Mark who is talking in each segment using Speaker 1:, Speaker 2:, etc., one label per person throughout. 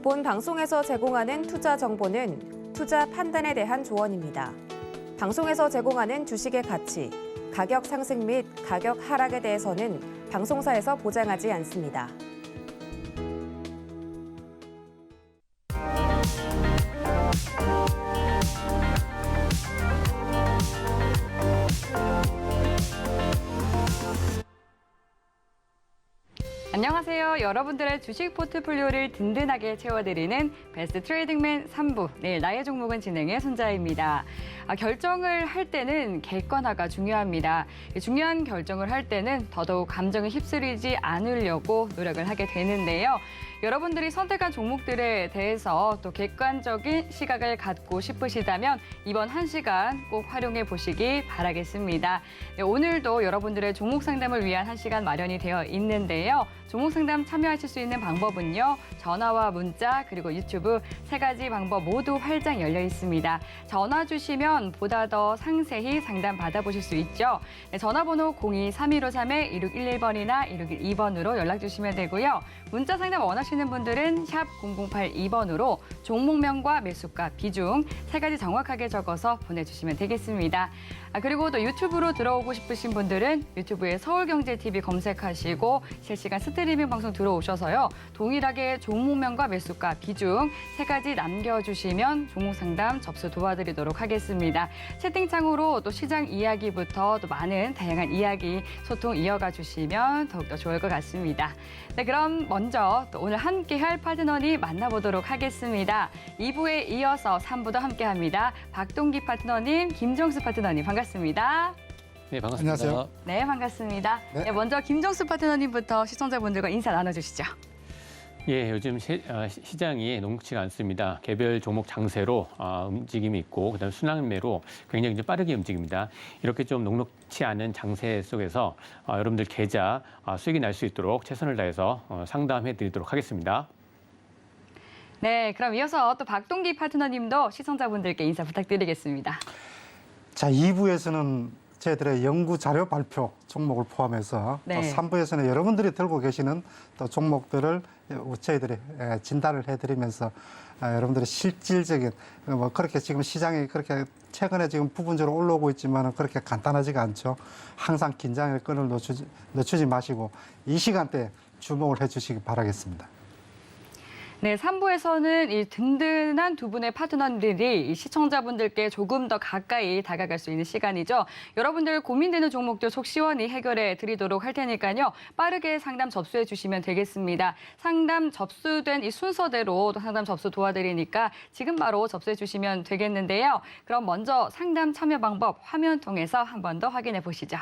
Speaker 1: 본 방송에서 제공하는 투자 정보는 투자 판단에 대한 조언입니다. 방송에서 제공하는 주식의 가치, 가격 상승 및 가격 하락에 대해서는 방송사에서 보장하지 않습니다.
Speaker 2: 안녕하세요. 여러분들의 주식 포트폴리오를 든든하게 채워드리는 베스트 트레이딩맨 3부. 네, 나의 종목은 진행의 손자입니다. 결정을 할 때는 객관화가 중요합니다. 중요한 결정을 할 때는 더더욱 감정에 휩쓸리지 않으려고 노력을 하게 되는데요. 여러분들이 선택한 종목들에 대해서 또 객관적인 시각을 갖고 싶으시다면 이번 1시간 꼭 활용해 보시기 바라겠습니다. 네, 오늘도 여러분들의 종목 상담을 위한 1시간 마련이 되어 있는데요. 종목 상담 참여하실 수 있는 방법은요. 전화와 문자 그리고 유튜브 3가지 방법 모두 활짝 열려 있습니다. 전화 주시면 보다 더 상세히 상담 받아보실 수 있죠. 네, 전화번호 02-3153-1611번이나 1612번으로 연락 주시면 되고요. 문자 상담 원하시는 분들은 샵 0082번으로 종목명과 매수가, 비중 3가지 정확하게 적어서 보내주시면 되겠습니다. 그리고 또 유튜브로 들어오고 싶으신 분들은 유튜브에 서울경제TV 검색하시고 실시간 스트리밍 방송 들어오셔서요. 동일하게 종목명과 매수가, 비중 3가지 남겨주시면 종목 상담 접수 도와드리도록 하겠습니다. 채팅창으로 또 시장 이야기부터 또 많은 다양한 이야기 소통 이어가 주시면 더욱더 좋을 것 같습니다. 네, 그럼 먼저 또 오늘 함께할 파트너님 만나보도록 하겠습니다. 2부에 이어서 3부도 함께합니다. 박동기 파트너님, 김정수 파트너님 반갑습니다.
Speaker 3: 네, 반갑습니다.
Speaker 4: 안녕하세요.
Speaker 2: 네, 반갑습니다.
Speaker 4: 네.
Speaker 2: 네, 먼저 김정수 파트너님부터 시청자분들과 인사 나눠주시죠.
Speaker 3: 예, 요즘 시장이 녹록치가 않습니다. 개별 종목 장세로 움직임이 있고 그다음 순환매로 굉장히 좀 빠르게 움직입니다. 이렇게 좀 녹록치 않은 장세 속에서 여러분들 계좌 수익이 날 수 있도록 최선을 다해서 상담해드리도록 하겠습니다.
Speaker 2: 네, 그럼 이어서 또 박동기 파트너님도 시청자분들께 인사 부탁드리겠습니다.
Speaker 4: 자, 2부에서는 저희들의 연구 자료 발표 종목을 포함해서
Speaker 2: 네.
Speaker 4: 또 3부에서는 여러분들이 들고 계시는 또 종목들을 저희들이 진단을 해드리면서 여러분들의 실질적인 뭐 그렇게 지금 시장이 그렇게 최근에 지금 부분적으로 올라오고 있지만 그렇게 간단하지가 않죠. 항상 긴장의 끈을 늦추지 마시고 이 시간대에 주목을 해주시기 바라겠습니다.
Speaker 2: 네, 3부에서는 이 든든한 두 분의 파트너들이 이 시청자분들께 조금 더 가까이 다가갈 수 있는 시간이죠. 여러분들 고민되는 종목들 속 시원히 해결해 드리도록 할 테니까요. 빠르게 상담 접수해 주시면 되겠습니다. 상담 접수된 이 순서대로 또 상담 접수 도와드리니까 지금 바로 접수해 주시면 되겠는데요. 그럼 먼저 상담 참여 방법 화면 통해서 한 번 더 확인해 보시죠.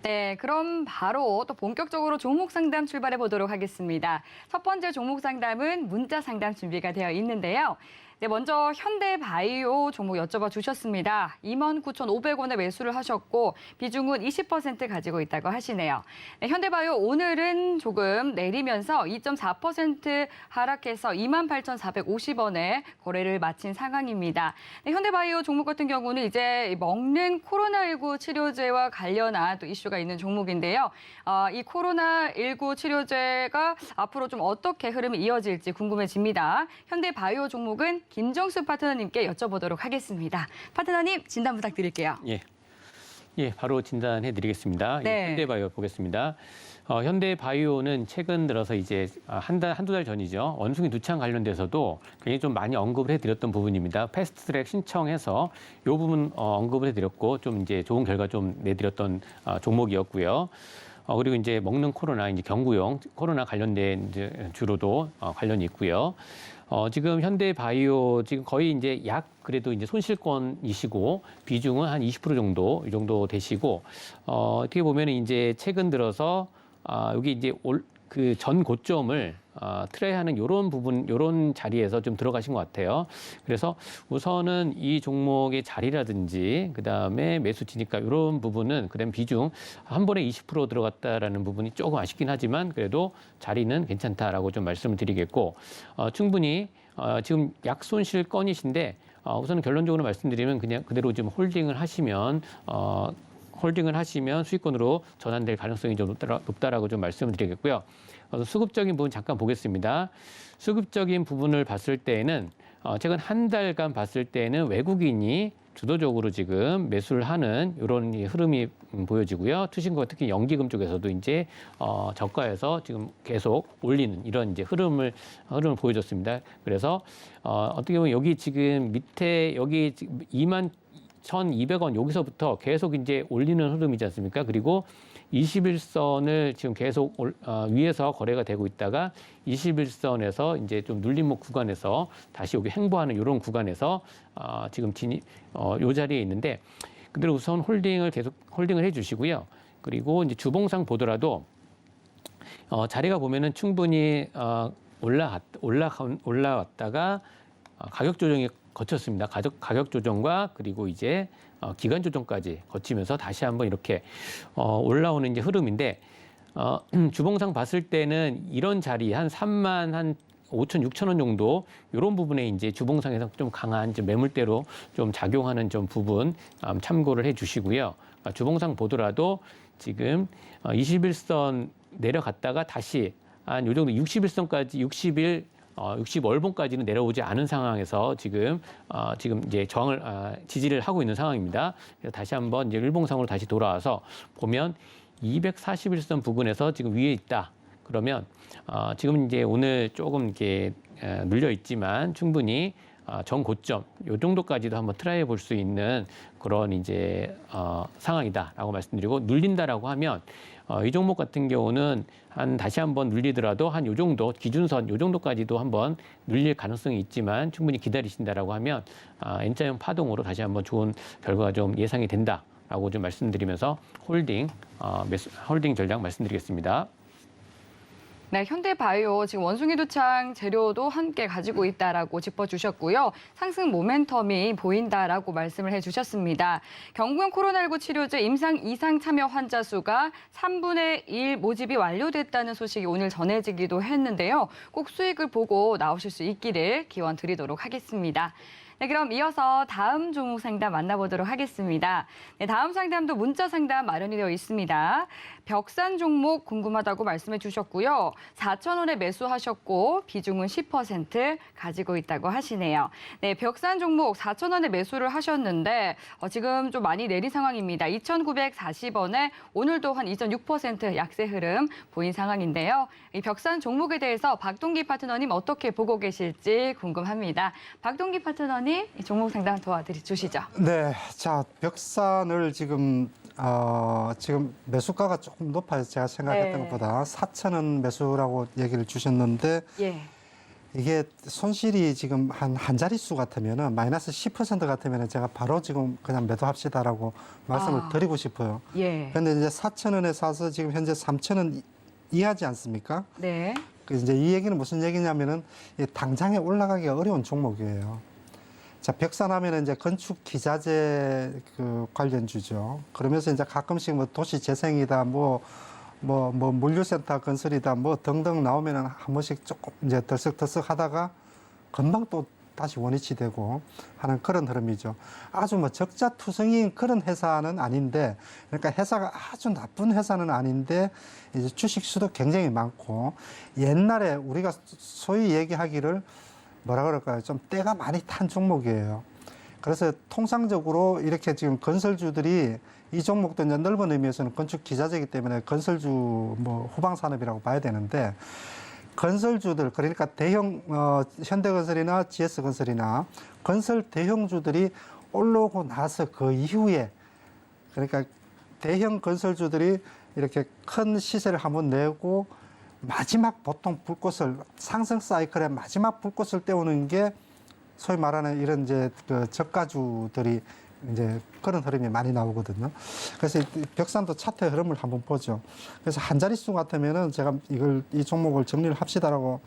Speaker 2: 네, 그럼 바로 또 본격적으로 종목 상담 출발해 보도록 하겠습니다. 첫 번째 종목 상담은 문자 상담 준비가 되어 있는데요. 네, 먼저 현대바이오 종목 여쭤봐 주셨습니다. 29,500원에 매수를 하셨고 비중은 20% 가지고 있다고 하시네요. 네, 현대바이오 오늘은 조금 내리면서 2.4% 하락해서 28,450원에 거래를 마친 상황입니다. 네, 현대바이오 종목 같은 경우는 이제 먹는 코로나19 치료제와 관련한 또 이슈가 있는 종목인데요. 이 코로나19 치료제가 앞으로 좀 어떻게 흐름이 이어질지 궁금해집니다. 현대바이오 종목은 김정수 파트너님께 여쭤보도록 하겠습니다. 파트너님 진단 부탁드릴게요.
Speaker 3: 예, 바로 진단해드리겠습니다.
Speaker 2: 네.
Speaker 3: 현대바이오 보겠습니다. 현대바이오는 최근 들어서 이제 한두 달 전이죠. 원숭이 두창 관련돼서도 굉장히 좀 많이 언급을 해드렸던 부분입니다. 패스트트랙 신청해서 이 부분 언급을 해드렸고 좀 이제 좋은 결과 좀 내드렸던 종목이었고요. 그리고 이제 먹는 코로나, 이제 경구용 코로나 관련된 이제 주로도 관련이 있고요. 지금 현대바이오 지금 거의 이제 약 그래도 이제 손실권이시고 비중은 한 20% 정도 이 정도 되시고 어떻게 보면 이제 최근 들어서 여기 이제 그 전 고점을 트레이하는 요런 부분, 요런 자리에서 좀 들어가신 것 같아요. 그래서 우선은 이 종목의 자리라든지 그다음에 매수 진입가 이런 부분은 그다음 비중 한 번에 20% 들어갔다라는 부분이 조금 아쉽긴 하지만 그래도 자리는 괜찮다라고 좀 말씀을 드리겠고 충분히 지금 약 손실 건이신데 우선은 결론적으로 말씀드리면 그냥 그대로 좀 홀딩을 하시면 수익권으로 전환될 가능성이 좀 높다라고 좀 말씀을 드리겠고요. 수급적인 부분 잠깐 보겠습니다. 수급적인 부분을 봤을 때에는 최근 한 달간 봤을 때는 외국인이 주도적으로 지금 매수를 하는 이런 흐름이 보여지고요. 투신과 특히 연기금 쪽에서도 이제 저가에서 지금 계속 올리는 이런 이제 흐름을 보여줬습니다. 그래서 어떻게 보면 여기 지금 밑에 여기 21,200원 여기서부터 계속 이제 올리는 흐름이지 않습니까? 그리고 21선을 지금 계속 위에서 거래가 되고 있다가 21선에서 이제 좀 눌림목 구간에서 다시 여기 횡보하는 이런 구간에서 지금 요 자리에 있는데 그대로 우선 홀딩을 해주시고요. 그리고 이제 주봉상 보더라도 자리가 보면은 충분히 올라왔다가 가격 조정이 거쳤습니다. 가격 조정과 그리고 이제 기간 조정까지 거치면서 다시 한번 이렇게 올라오는 이제 흐름인데 주봉상 봤을 때는 이런 자리 한 3만 한 5천, 6천 원 정도 이런 부분에 이제 주봉상에서 좀 강한 좀 매물대로 좀 작용하는 좀 부분 참고를 해주시고요. 주봉상 보더라도 지금 21선 내려갔다가 다시 한 요 정도 61선까지 60월봉까지는 내려오지 않은 상황에서 지금 이제 저항을 지지를 하고 있는 상황입니다. 그래서 다시 한번 이제 일봉상으로 다시 돌아와서 보면 241선 부근에서 지금 위에 있다. 그러면 지금 이제 오늘 조금 이렇게 눌려 있지만 충분히 전 고점 요 정도까지도 한번 트라이해 볼 수 있는 그런 이제 상황이다라고 말씀드리고 눌린다라고 하면 이 종목 같은 경우는 다시 한번 눌리더라도 한 요 정도 기준선 요 정도까지도 한번 눌릴 가능성이 있지만 충분히 기다리신다라고 하면 N자형 파동으로 다시 한번 좋은 결과가 좀 예상이 된다라고 좀 말씀드리면서 홀딩 전략 말씀드리겠습니다.
Speaker 2: 네, 현대바이오 지금 원숭이 두창 재료도 함께 가지고 있다라고 짚어주셨고요. 상승 모멘텀이 보인다라고 말씀을 해주셨습니다. 경구용 코로나19 치료제 임상 이상 참여 환자 수가 3분의 1 모집이 완료됐다는 소식이 오늘 전해지기도 했는데요. 꼭 수익을 보고 나오실 수 있기를 기원 드리도록 하겠습니다. 네, 그럼 이어서 다음 종목 상담 만나보도록 하겠습니다. 네, 다음 상담도 문자 상담 마련이 되어 있습니다. 벽산 종목 궁금하다고 말씀해 주셨고요. 4,000원에 매수하셨고 비중은 10% 가지고 있다고 하시네요. 네, 벽산 종목 4,000원에 매수를 하셨는데 지금 좀 많이 내린 상황입니다. 2,940원에 오늘도 한 2.6% 약세 흐름 보인 상황인데요. 이 벽산 종목에 대해서 박동기 파트너님 어떻게 보고 계실지 궁금합니다. 박동기 파트너님 이 종목 상담 도와주시죠.
Speaker 4: 네, 자 벽산을 지금 매수가가 조금 높아요. 제가 생각했던
Speaker 2: 네.
Speaker 4: 것보다 4,000원 매수라고 얘기를 주셨는데
Speaker 2: 예.
Speaker 4: 이게 손실이 지금 한 자릿수 같으면은 마이너스 10% 같으면은 제가 바로 지금 그냥 매도합시다라고 말씀을 드리고 싶어요.
Speaker 2: 예.
Speaker 4: 그런데 이제 4,000원에 사서 지금 현재 3,000원 이하지 않습니까?
Speaker 2: 네.
Speaker 4: 이제 이 얘기는 무슨 얘기냐면은 당장에 올라가기가 어려운 종목이에요. 자, 벽산하면은 이제 건축 기자재 그 관련주죠. 그러면서 이제 가끔씩 뭐 도시 재생이다, 뭐 물류센터 건설이다, 뭐 등등 나오면은 한 번씩 조금 이제 덜썩덜썩 하다가 금방 또 다시 원위치 되고 하는 그런 흐름이죠. 아주 뭐 적자투성이인 그런 회사는 아닌데, 그러니까 회사가 아주 나쁜 회사는 아닌데, 이제 주식 수도 굉장히 많고, 옛날에 우리가 소위 얘기하기를 뭐라 그럴까요? 좀 때가 많이 탄 종목이에요. 그래서 통상적으로 이렇게 지금 건설주들이 이 종목도 이제 넓은 의미에서는 건축 기자재이기 때문에 건설주 뭐 후방 산업이라고 봐야 되는데 건설주들 그러니까 대형 현대건설이나 GS건설이나 건설 대형주들이 올라오고 나서 그 이후에 그러니까 대형 건설주들이 이렇게 큰 시세를 한번 내고 마지막 보통 불꽃을 상승 사이클의 마지막 불꽃을 떼우는 게 소위 말하는 이런 이제 그 저가주들이 이제 그런 흐름이 많이 나오거든요. 그래서 이 벽산도 차트의 흐름을 한번 보죠. 그래서 한 자릿수 같으면은 제가 이 종목을 정리를 합시다라고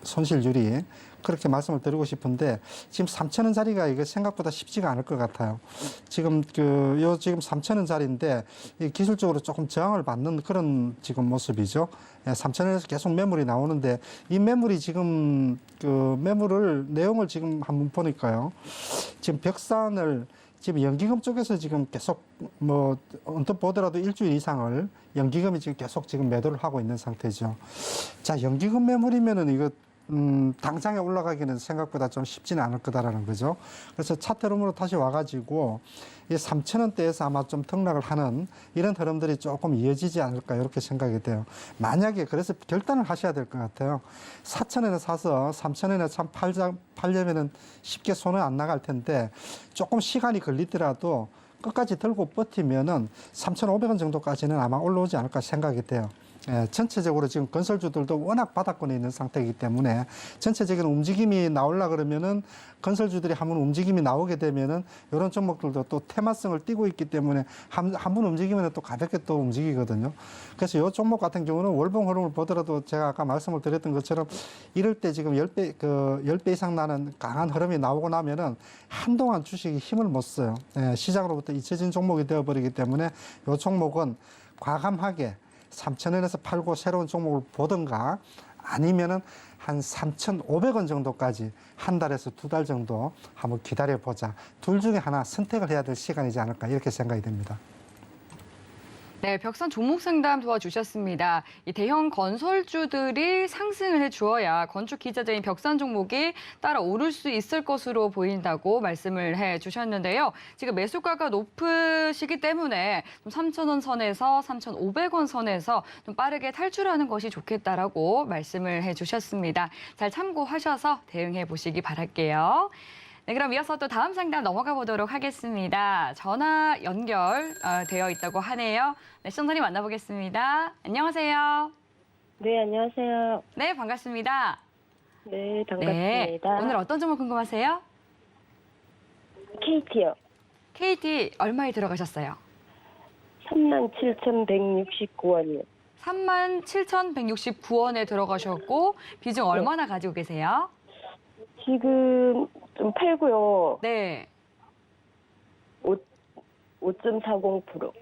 Speaker 4: 손실률이 그렇게 말씀을 드리고 싶은데 지금 3,000원짜리가 이게 생각보다 쉽지가 않을 것 같아요. 지금 지금 3,000원짜리인데 이 기술적으로 조금 저항을 받는 그런 지금 모습이죠. 3,000원에서 계속 매물이 나오는데 이 매물이 지금 내용을 지금 한번 보니까요. 지금 벽산을 지금 연기금 쪽에서 지금 계속 뭐 언뜻 보더라도 일주일 이상을 연기금이 지금 계속 지금 매도를 하고 있는 상태죠. 자, 연기금 매물이면은 이거 당장에 올라가기는 생각보다 좀 쉽지는 않을 거다라는 거죠. 그래서 차트 흐름으로 다시 와가지고 이 3,000원대에서 아마 좀 등락을 하는 이런 흐름들이 조금 이어지지 않을까 이렇게 생각이 돼요. 만약에 그래서 결단을 하셔야 될 것 같아요. 4,000원에 사서 3,000원에 참 팔려면은 쉽게 손에 안 나갈 텐데 조금 시간이 걸리더라도 끝까지 들고 버티면은 3,500원 정도까지는 아마 올라오지 않을까 생각이 돼요. 예, 전체적으로 지금 건설주들도 워낙 바닥권에 있는 상태이기 때문에 전체적인 움직임이 나오려 그러면은 건설주들이 한번 움직임이 나오게 되면은 이런 종목들도 또 테마성을 띠고 있기 때문에 한 번 움직이면 또 가볍게 또 움직이거든요. 그래서 이 종목 같은 경우는 월봉 흐름을 보더라도 제가 아까 말씀을 드렸던 것처럼 이럴 때 지금 10배 이상 나는 강한 흐름이 나오고 나면은 한동안 주식이 힘을 못 써요. 예, 시장으로부터 잊혀진 종목이 되어버리기 때문에 이 종목은 과감하게 3,000원에서 팔고 새로운 종목을 보든가 아니면은 한 3,500원 정도까지 한 달에서 두 달 정도 한번 기다려보자. 둘 중에 하나 선택을 해야 될 시간이지 않을까 이렇게 생각이 됩니다.
Speaker 2: 네, 벽산 종목 상담 도와주셨습니다. 이 대형 건설주들이 상승을 해주어야 건축 기자재인 벽산 종목이 따라 오를 수 있을 것으로 보인다고 말씀을 해주셨는데요. 지금 매수가가 높으시기 때문에 좀 3,000원 선에서 3,500원 선에서 좀 빠르게 탈출하는 것이 좋겠다라고 말씀을 해주셨습니다. 잘 참고하셔서 대응해 보시기 바랄게요. 네, 그럼 이어서 또 다음 상담 넘어가 보도록 하겠습니다. 전화 연결되어 있다고 하네요. 네, 시청자님 만나보겠습니다. 안녕하세요.
Speaker 5: 네, 안녕하세요.
Speaker 2: 네, 반갑습니다.
Speaker 5: 네,
Speaker 2: 네,
Speaker 5: 반갑습니다.
Speaker 2: 오늘 어떤 종목 궁금하세요?
Speaker 5: KT요.
Speaker 2: KT 얼마에 들어가셨어요?
Speaker 5: 37,169원이요.
Speaker 2: 37,169원에 들어가셨고 비중 얼마나 가지고 계세요?
Speaker 5: 지금 좀 팔고요.
Speaker 2: 네.
Speaker 5: 5.40%.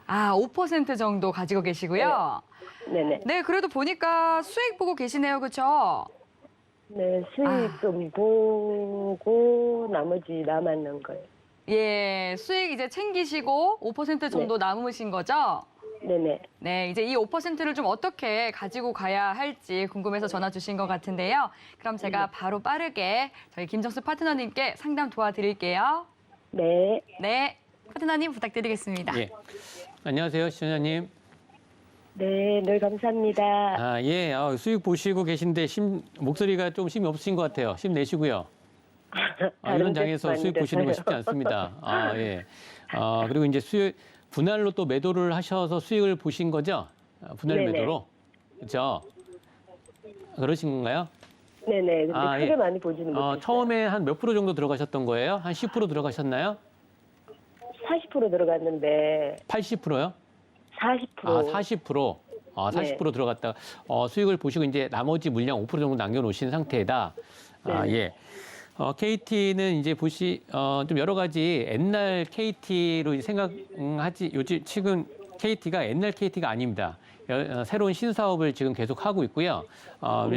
Speaker 2: 아, 5% 정도 가지고 계시고요.
Speaker 5: 네네.
Speaker 2: 네, 그래도 보니까 수익 보고 계시네요. 그렇죠?
Speaker 5: 네, 수익 좀 보고 나머지 남았는 거예요.
Speaker 2: 예, 수익 이제 챙기시고 5% 정도 남으신 거죠?
Speaker 5: 네네.
Speaker 2: 네, 이제 이 5%를 좀 어떻게 가지고 가야 할지 궁금해서 전화 주신 것 같은데요. 그럼 제가 바로 빠르게 저희 김정수 파트너님께 상담 도와드릴게요.
Speaker 5: 네.
Speaker 2: 네, 파트너님 부탁드리겠습니다.
Speaker 3: 예. 안녕하세요, 시청자님.
Speaker 5: 네, 늘 감사합니다.
Speaker 3: 아, 예. 수익 보시고 계신데 목소리가 좀 힘이 없으신 것 같아요. 힘 내시고요. 이런 장에서 수익 보시는 거 쉽지 않습니다. 예. 그리고 이제 분할로 또 매도를 하셔서 수익을 보신 거죠? 분할
Speaker 5: 네네.
Speaker 3: 매도로. 그렇죠? 그러신 건가요?
Speaker 5: 네네. 근데 크게
Speaker 3: 예.
Speaker 5: 많이 보지는 못했어요.
Speaker 3: 처음에 한 몇 프로 정도 들어가셨던 거예요? 한 10% 들어가셨나요?
Speaker 5: 40% 들어갔는데
Speaker 3: 80%요?
Speaker 5: 40%.
Speaker 3: 40%. 40%
Speaker 5: 네.
Speaker 3: 들어갔다가 수익을 보시고 이제 나머지 물량 5% 정도 남겨놓으신 상태다.
Speaker 5: 네.
Speaker 3: 예. KT는 이제 좀 여러 가지 옛날 KT로 생각하지, 요즘 지금 KT가 옛날 KT가 아닙니다. 새로운 신사업을 지금 계속 하고 있고요.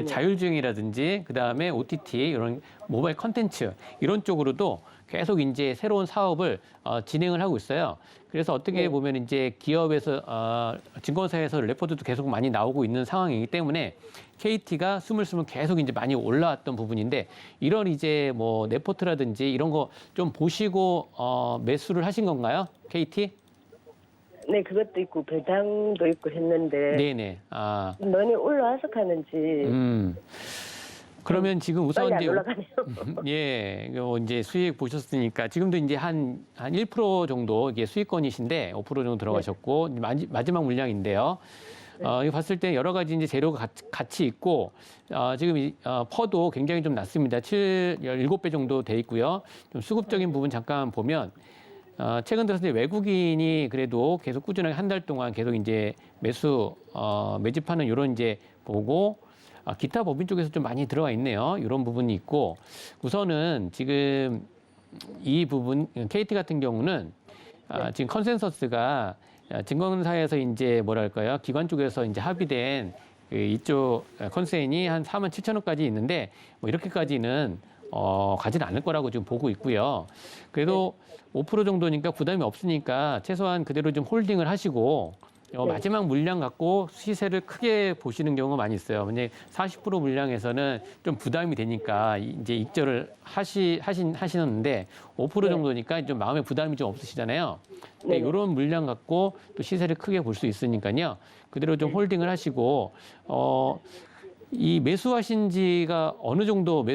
Speaker 3: 자율주행이라든지, 그 다음에 OTT, 이런 모바일 컨텐츠, 이런 쪽으로도 계속 이제 새로운 사업을 진행을 하고 있어요. 그래서 어떻게 보면 이제 기업에서, 증권사에서 레포트도 계속 많이 나오고 있는 상황이기 때문에 KT가 스물스물 계속 이제 많이 올라왔던 부분인데 이런 이제 뭐 레포트라든지 이런 거 좀 보시고 매수를 하신 건가요? KT?
Speaker 5: 네, 그것도 있고 배당도 있고 했는데
Speaker 3: 네네.
Speaker 5: 너네 올라와서 가는지
Speaker 3: 그러면 지금 우선
Speaker 5: 빨리 안
Speaker 3: 이제
Speaker 5: 올라가네요.
Speaker 3: 예, 이제 수익 보셨으니까 지금도 이제 한 1% 정도 이게 수익권이신데 5% 정도 들어가셨고 마지막 물량인데요. 이거 봤을 때 여러 가지 이제 재료가 같이 있고 지금 퍼도 굉장히 좀 낮습니다. 7배 정도 돼 있고요. 좀 수급적인 부분 잠깐 보면 최근 들어서 이제 외국인이 그래도 계속 꾸준하게 한 달 동안 계속 이제 매집하는 이런 이제 보고 기타 법인 쪽에서 좀 많이 들어가 있네요. 이런 부분이 있고 우선은 지금 이 부분 KT 같은 경우는 지금 컨센서스가 증권사에서 이제 뭐랄까요 기관 쪽에서 이제 합의된 이쪽 컨센이 한 4만 7천 원까지 있는데 뭐 이렇게까지는 가지는 않을 거라고 지금 보고 있고요. 그래도 5% 정도니까 부담이 없으니까 최소한 그대로 좀 홀딩을 하시고 마지막 물량 갖고 시세를 크게 보시는 경우가 많이 있어요. 만약에 40% 물량에서는 좀 부담이 되니까 이제 익절을 하시는데 5% 정도니까 좀 마음에 부담이 좀 없으시잖아요. 네, 이런 물량 갖고 또 시세를 크게 볼 수 있으니까요. 그대로 좀 홀딩을 하시고 이 매수하신 지가 어느 정도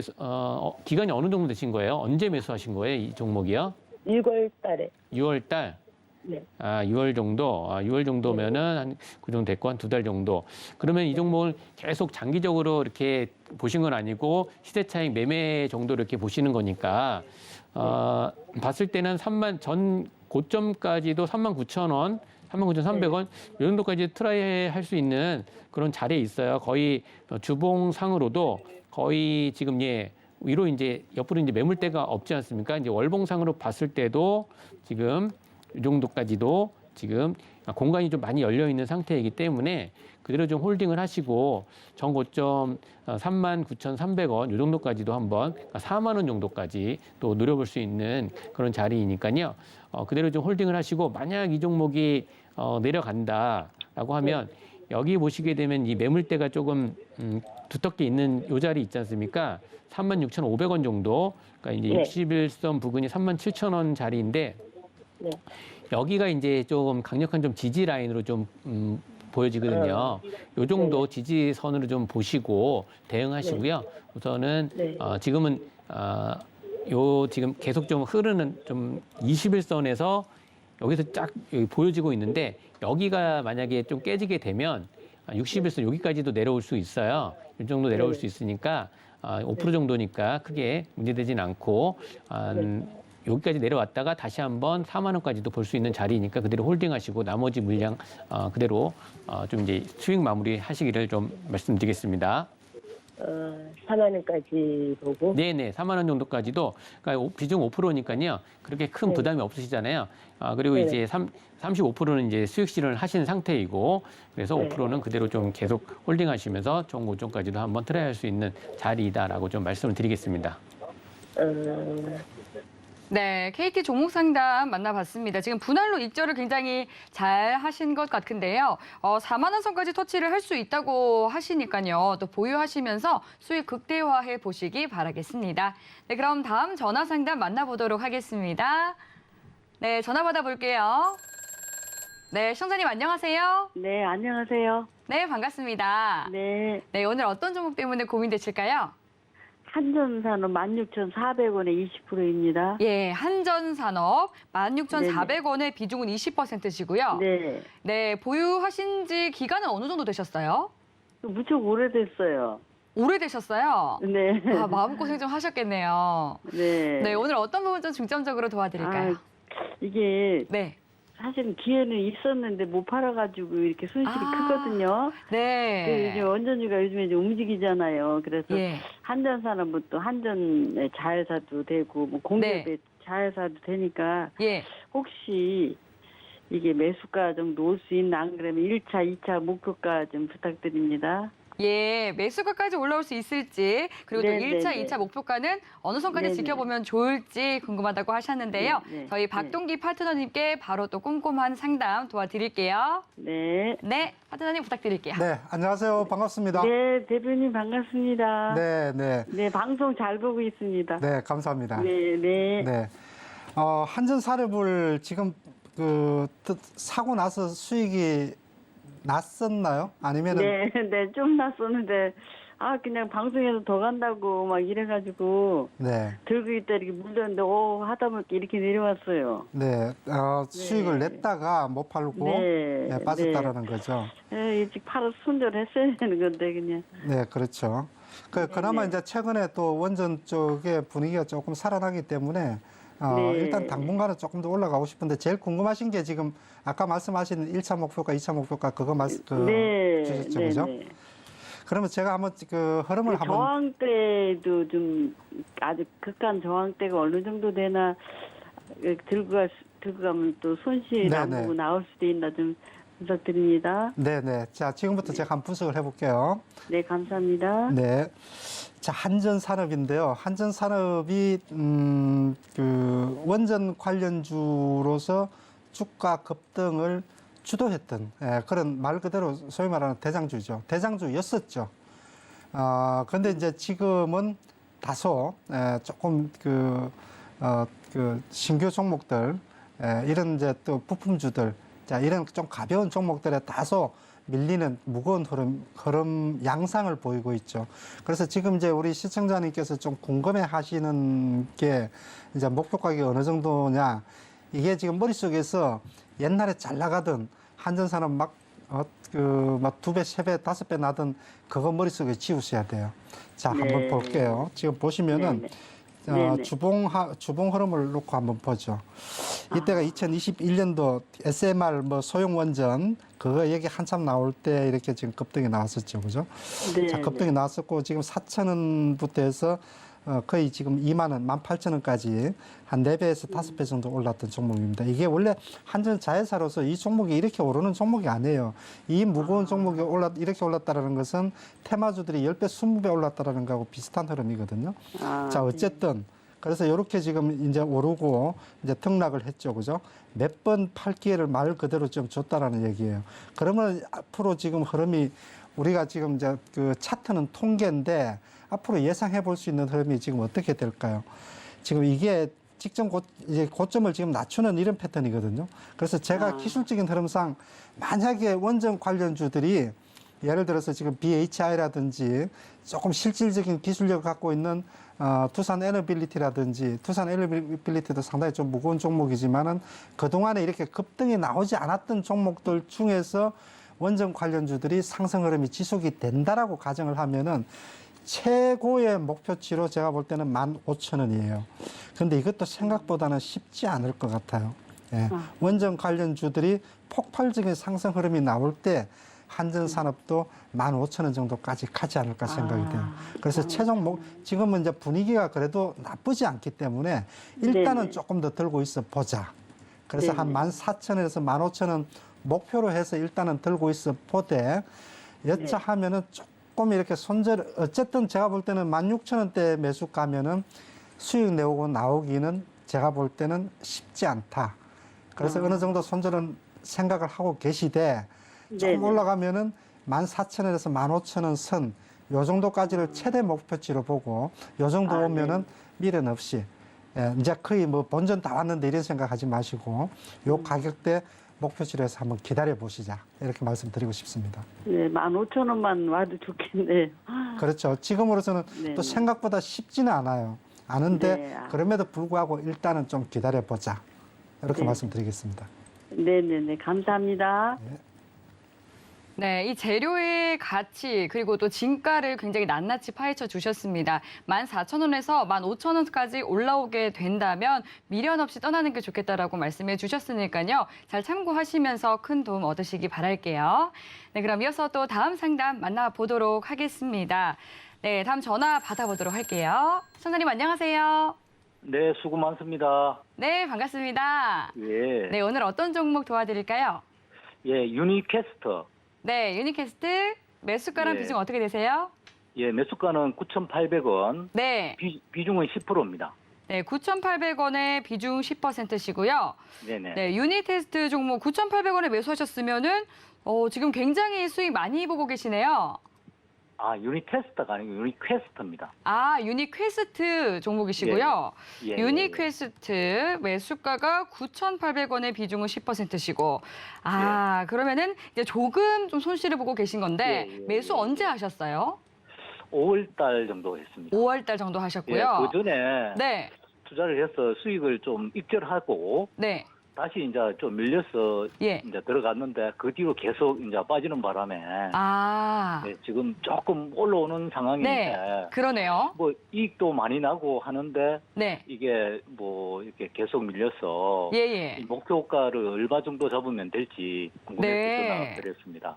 Speaker 3: 기간이 어느 정도 되신 거예요? 언제 매수하신 거예요? 이 종목이요?
Speaker 5: 6월 달에.
Speaker 3: 6월 달.
Speaker 5: 네.
Speaker 3: 6월 정도. 6월 정도면은 한 그 정도 됐고 한 2달 정도. 그러면 이 종목을 계속 장기적으로 이렇게 보신 건 아니고 시세 차익 매매 정도 이렇게 보시는 거니까 봤을 때는 전 고점까지도 39,000원, 39,300원 이 정도까지 트라이 할 수 있는 그런 자리에 있어요. 거의 주봉상으로도 거의 지금 위로 이제 옆으로 이제 매물대가 없지 않습니까? 이제 월봉상으로 봤을 때도 지금 이 정도까지도 지금 공간이 좀 많이 열려 있는 상태이기 때문에 그대로 좀 홀딩을 하시고 전고점 39,300원 이 정도까지도 한번 4만 원 정도까지 또 노려볼 수 있는 그런 자리이니까요. 그대로 좀 홀딩을 하시고 만약 이 종목이 내려간다라고 하면 여기 보시게 되면 이 매물대가 조금 두텁게 있는 이 자리 있지 않습니까? 36,500원 정도, 그러니까 이제 61선 부근이 37,000원 자리인데 여기가 이제 좀 강력한 좀 지지 라인으로 좀 보여지거든요. 요 정도 지지선으로 좀 보시고 대응하시고요. 우선은 지금은 지금 계속 좀 흐르는 좀 21선에서 여기서 쫙 여기 보여지고 있는데 여기가 만약에 좀 깨지게 되면 61선 여기까지도 내려올 수 있어요. 이 정도 내려올 수 있으니까 5% 정도니까 크게 문제되진 않고 여기까지 내려왔다가 다시 한번 4만 원까지도 볼 수 있는 자리니까 그대로 홀딩하시고 나머지 물량 그대로 좀 이제 수익 마무리 하시기를 좀 말씀드리겠습니다.
Speaker 5: 4만 원까지 보고.
Speaker 3: 네네, 4만 원 정도까지도 그러니까 비중 5%니까요. 그렇게 큰 부담이 없으시잖아요. 그리고 이제 35%는 이제 수익 실현을 하신 상태이고 그래서 5%는 그대로 좀 계속 홀딩하시면서 좋은 고점까지도 한번 트라이할 수 있는 자리이다라고 좀 말씀을 드리겠습니다.
Speaker 2: 네, KT 종목 상담 만나봤습니다. 지금 분할로 익절을 굉장히 잘 하신 것 같은데요. 4만 원 선까지 터치를 할 수 있다고 하시니까요. 또 보유하시면서 수익 극대화해 보시기 바라겠습니다. 네, 그럼 다음 전화 상담 만나보도록 하겠습니다. 네, 전화 받아볼게요. 네, 시청자님 안녕하세요.
Speaker 6: 네, 안녕하세요.
Speaker 2: 네, 반갑습니다.
Speaker 6: 네,
Speaker 2: 네, 오늘 어떤 종목 때문에 고민되실까요?
Speaker 6: 한전산업 16,400원에 20%입니다.
Speaker 2: 예, 한전산업 16,400원의 비중은 20%시고요.
Speaker 6: 네,
Speaker 2: 네, 보유하신 지 기간은 어느 정도 되셨어요?
Speaker 6: 무척 오래됐어요.
Speaker 2: 오래되셨어요?
Speaker 6: 네,
Speaker 2: 마음고생 좀 하셨겠네요.
Speaker 6: 네.
Speaker 2: 네, 오늘 어떤 부분 좀 중점적으로 도와드릴까요?
Speaker 6: 이게
Speaker 2: 네.
Speaker 6: 사실은 기회는 있었는데 못 팔아가지고 이렇게 손실이 크거든요. 그
Speaker 2: 네.
Speaker 6: 이제 원전주가 요즘에 이제 움직이잖아요. 그래서
Speaker 2: 예.
Speaker 6: 한전산업은 또 한전의 자회사도 되고 뭐 공기업의 자회사도 되니까
Speaker 2: 예.
Speaker 6: 혹시 이게 매수가 정도 올 수 있나 안 그러면 1차, 2차 목표가 좀 부탁드립니다.
Speaker 2: 예, 매수가까지 올라올 수 있을지, 그리고 또
Speaker 6: 네,
Speaker 2: 1차,
Speaker 6: 네, 네.
Speaker 2: 2차 목표가는 어느 선까지
Speaker 6: 네, 네.
Speaker 2: 지켜보면 좋을지 궁금하다고 하셨는데요.
Speaker 6: 네, 네,
Speaker 2: 저희 박동기 파트너님께 바로 또 꼼꼼한 상담 도와드릴게요.
Speaker 6: 네.
Speaker 2: 네, 파트너님 부탁드릴게요.
Speaker 4: 네, 안녕하세요. 반갑습니다.
Speaker 6: 네, 대표님 반갑습니다.
Speaker 4: 네, 네.
Speaker 6: 네, 방송 잘 보고 있습니다.
Speaker 4: 네, 감사합니다.
Speaker 6: 네, 네.
Speaker 4: 네. 한전사업을 지금 사고 나서 수익이 났었나요? 아니면은
Speaker 6: 네, 네, 좀 났었는데 그냥 방송에서 더 간다고 막 이래가지고
Speaker 4: 네.
Speaker 6: 들고 있다 이렇게 물렸는데 하다 보니까 이렇게 내려왔어요.
Speaker 4: 네. 수익을
Speaker 6: 네.
Speaker 4: 냈다가 못 팔고
Speaker 6: 네.
Speaker 4: 네, 빠졌다라는 거죠.
Speaker 6: 일찍 팔아서 손절했어야 되는 건데 그냥.
Speaker 4: 네, 그렇죠. 그나마
Speaker 6: 네.
Speaker 4: 이제 최근에 또 원전 쪽의 분위기가 조금 살아나기 때문에
Speaker 6: 네.
Speaker 4: 일단 당분간은 조금 더 올라가고 싶은데 제일 궁금하신 게 지금 아까 말씀하신 1차 목표가 2차 목표가 그거 주셨죠,
Speaker 6: 네.
Speaker 4: 그죠?
Speaker 6: 네.
Speaker 4: 그러면 제가 한번 그 흐름을 한번
Speaker 6: 저항 때도 좀 아주 극한 저항 때가 어느 정도 되나 들고 가면 또 손실 안
Speaker 4: 네네.
Speaker 6: 보고 나올 수도 있나 좀 부탁드립니다.
Speaker 4: 네네. 자, 지금부터 제가 한번 분석을 해볼게요.
Speaker 6: 네, 감사합니다.
Speaker 4: 네. 자, 한전산업인데요. 한전산업이 그 원전 관련주로서 주가 급등을 주도했던 그런 말 그대로 소위 말하는 대장주죠. 대장주였었죠. 그런데 이제 지금은 다소 조금 그 신규 종목들 이런 이제 또 부품주들 자 이런 좀 가벼운 종목들에 다소 밀리는 무거운 흐름 양상을 보이고 있죠. 그래서 지금 이제 우리 시청자님께서 좀 궁금해 하시는 게 이제 목표 가격이 어느 정도냐. 이게 지금 머릿속에서 옛날에 잘 나가던 한전산업 막 2배, 3배, 5배 나던 그거 머릿속에 지우셔야 돼요. 자,
Speaker 6: 네.
Speaker 4: 한번 볼게요. 지금 보시면은
Speaker 6: 네네. 네네.
Speaker 4: 주봉 흐름을 놓고 한번 보죠. 이때가 2021년도 SMR 소형 원전 그거 얘기 한참 나올 때 이렇게 지금 급등이 나왔었죠, 그죠?
Speaker 6: 네.
Speaker 4: 자, 급등이 나왔었고 지금 4,000원부터 해서 거의 지금 2만 원, 18,000원까지 한 4배에서 5배 정도 올랐던 종목입니다. 이게 원래 한전 자회사로서 이 종목이 이렇게 오르는 종목이 아니에요. 이 무거운 종목이 이렇게 올랐다는 것은 테마주들이 10배, 20배 올랐다는 거하고 비슷한 흐름이거든요. 자, 어쨌든 그래서 이렇게 지금 이제 오르고 이제 등락을 했죠, 그죠? 몇 번 팔 기회를 말 그대로 좀 줬다라는 얘기예요. 그러면 앞으로 지금 흐름이 우리가 지금 이제 그 차트는 통계인데 앞으로 예상해 볼 수 있는 흐름이 지금 어떻게 될까요? 지금 이게 직전 이제 고점을 지금 낮추는 이런 패턴이거든요. 그래서 제가 기술적인 흐름상 만약에 원전 관련주들이 예를 들어서 지금 BHI라든지 조금 실질적인 기술력을 갖고 있는 두산 에너빌리티라든지 두산 에너빌리티도 상당히 좀 무거운 종목이지만은 그동안에 이렇게 급등이 나오지 않았던 종목들 중에서 원전 관련주들이 상승 흐름이 지속이 된다라고 가정을 하면은 최고의 목표치로 제가 볼 때는 15,000원이에요. 근데 이것도 생각보다는 쉽지 않을 것 같아요. 예. 원전 관련주들이 폭발적인 상승 흐름이 나올 때 한전산업도 15,000원 정도까지 가지 않을까 생각이 돼요. 그래서 최종 지금은 이제 분위기가 그래도 나쁘지 않기 때문에 일단은
Speaker 6: 네네.
Speaker 4: 조금 더 들고 있어 보자. 그래서 한 14,000원에서 15,000원 목표로 해서 일단은 들고 있어 보되 여차하면은 조금 이렇게 어쨌든 제가 볼 때는 16,000원대 매수 가면은 수익 내고 나오기는 제가 볼 때는 쉽지 않다. 그래서 어느 정도 손절은 생각을 하고 계시되 조금 올라가면은 14,000원에서 15,000원 선, 요 정도까지를 최대 목표치로 보고, 요 정도 오면은 미련 없이, 이제 거의 뭐 본전 다 왔는데 이런 생각하지 마시고, 요 가격대 목표치로 해서 한번 기다려 보시자. 이렇게 말씀드리고 싶습니다.
Speaker 6: 네, 15,000원만 와도 좋겠네요.
Speaker 4: 그렇죠. 지금으로서는
Speaker 6: 네네.
Speaker 4: 또 생각보다 쉽지는 않아요. 아는데,
Speaker 6: 네.
Speaker 4: 그럼에도 불구하고 일단은 좀 기다려 보자. 이렇게
Speaker 6: 네.
Speaker 4: 말씀드리겠습니다.
Speaker 6: 네네네, 감사합니다.
Speaker 2: 네, 이 재료의 가치 그리고 또 진가를 굉장히 낱낱이 파헤쳐 주셨습니다. 14,000원에서 15,000원까지 올라오게 된다면 미련 없이 떠나는 게 좋겠다라고 말씀해 주셨으니까요. 잘 참고하시면서 큰 도움 얻으시기 바랄게요. 네, 그럼 이어서 또 다음 상담 만나보도록 하겠습니다. 네, 다음 전화 받아보도록 할게요. 선생님 안녕하세요.
Speaker 7: 네, 수고 많습니다.
Speaker 2: 네, 반갑습니다.
Speaker 7: 예.
Speaker 2: 네, 오늘 어떤 종목 도와드릴까요?
Speaker 7: 예, 유니캐스터.
Speaker 2: 네, 유니캐스트 매수가랑
Speaker 7: 예.
Speaker 2: 비중 어떻게 되세요?
Speaker 7: 예, 매수가는 9,800원.
Speaker 2: 네.
Speaker 7: 비중은 10%입니다.
Speaker 2: 네, 9,800원에 비중 10%시고요.
Speaker 7: 네네.
Speaker 2: 네, 유니테스트 종목 9,800원에 매수하셨으면은 지금 굉장히 수익 많이 보고 계시네요.
Speaker 7: 아, 유니캐스터가 아니고 유니퀘스터입니다.
Speaker 2: 아, 유니퀘스트 종목이시고요.
Speaker 7: 예,
Speaker 2: 유니퀘스트 매수가가 9,800원에 비중은 10%시고. 아, 그러면은 이제 조금 좀 손실을 보고 계신 건데
Speaker 7: 예, 예,
Speaker 2: 매수
Speaker 7: 예.
Speaker 2: 언제 하셨어요?
Speaker 7: 5월 달 정도 했습니다.
Speaker 2: 5월 달 정도
Speaker 7: 예,
Speaker 2: 하셨고요.
Speaker 7: 그 전에
Speaker 2: 네.
Speaker 7: 투자를 해서 수익을 좀 입결하고
Speaker 2: 네.
Speaker 7: 다시 이제 좀 밀려서
Speaker 2: 예.
Speaker 7: 이제 들어갔는데 그 뒤로 계속 이제 빠지는 바람에
Speaker 2: 아.
Speaker 7: 예, 지금 조금 올라오는 상황인데
Speaker 2: 네. 그러네요.
Speaker 7: 뭐 이익도 많이 나고 하는데
Speaker 2: 네.
Speaker 7: 이게 뭐 이렇게 계속 밀려서
Speaker 2: 예, 예.
Speaker 7: 이 목표가를 얼마 정도 잡으면 될지 궁금해서
Speaker 2: 네.
Speaker 7: 전화드렸습니다.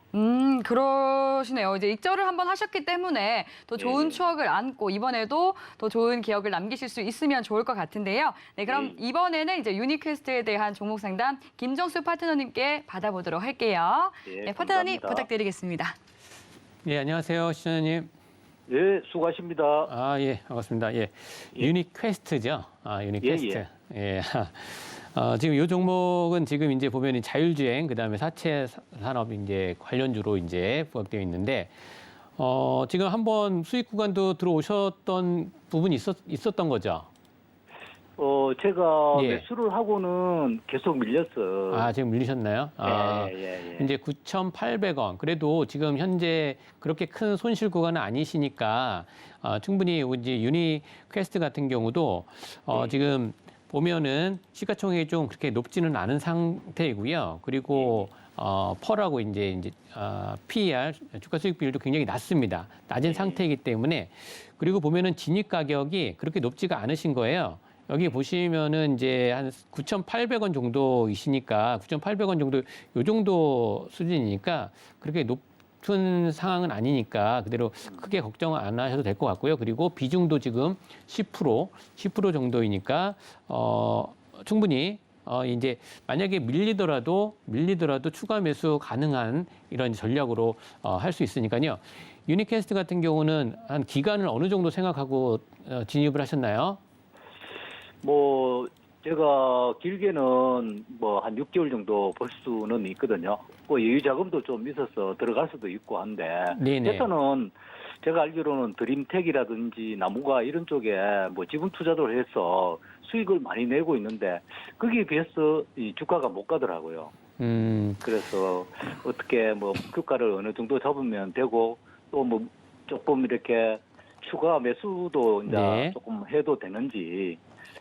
Speaker 2: 그러시네요. 이제 익절을 한번 하셨기 때문에 또 좋은
Speaker 7: 예.
Speaker 2: 추억을 안고 이번에도 또 좋은 기억을 남기실 수 있으면 좋을 것 같은데요. 네, 그럼
Speaker 7: 예.
Speaker 2: 이번에는 이제 유니퀘스트에 대한 종목 상담 김정수 파트너님께 받아보도록 할게요.
Speaker 7: 예,
Speaker 2: 네, 파트너님
Speaker 7: 감사합니다.
Speaker 2: 부탁드리겠습니다.
Speaker 3: 예, 안녕하세요, 시청자님.
Speaker 7: 예, 수고하십니다.
Speaker 3: 아, 예, 반갑습니다. 예, 유니퀘스트죠. 아, 유니퀘스트. 예. 지금 이 종목은 지금 이제 보면 자율주행, 그다음에 사체 산업 이제 관련주로 이제 부각되어 있는데, 지금 한번 수익 구간도 들어오셨던 부분이 있었던 거죠.
Speaker 7: 제가
Speaker 3: 예.
Speaker 7: 매수를 하고는 계속 밀렸어.
Speaker 3: 아, 지금 밀리셨나요? 아,
Speaker 7: 예.
Speaker 3: 이제 9,800원. 그래도 지금 현재 그렇게 큰 손실 구간은 아니시니까 충분히 이제 유니퀘스트 같은 경우도
Speaker 7: 네.
Speaker 3: 지금 보면은 시가총액이 좀 그렇게 높지는 않은 상태이고요. 그리고 펄하고 이제 PER 주가 수익 비율도 굉장히 낮습니다. 낮은
Speaker 7: 네.
Speaker 3: 상태이기 때문에 그리고 보면은 진입 가격이 그렇게 높지가 않으신 거예요. 여기 보시면은 이제 한 9,800원 정도이시니까 9,800원 정도 요 정도 수준이니까 그렇게 높은 상황은 아니니까 그대로 크게 걱정 안 하셔도 될 것 같고요. 그리고 비중도 지금 10% 정도이니까 충분히 이제 만약에 밀리더라도 추가 매수 가능한 이런 전략으로 할 수 있으니까요. 유니캐스트 같은 경우는 한 기간을 어느 정도 생각하고 진입을 하셨나요?
Speaker 7: 뭐 제가 길게는 뭐 한 6개월 정도 볼 수는 있거든요. 뭐 여유 자금도 좀 있어서 들어갈 수도 있고 한데
Speaker 3: 네네.
Speaker 7: 일단은 제가 알기로는 드림텍이라든지 나무가 이런 쪽에 뭐 지분 투자도 해서 수익을 많이 내고 있는데 거기에 비해서 이 주가가 못 가더라고요. 그래서 어떻게 뭐 목표가를 어느 정도 잡으면 되고 또 뭐 조금 이렇게 추가 매수도 이제
Speaker 3: 네.
Speaker 7: 조금 해도 되는지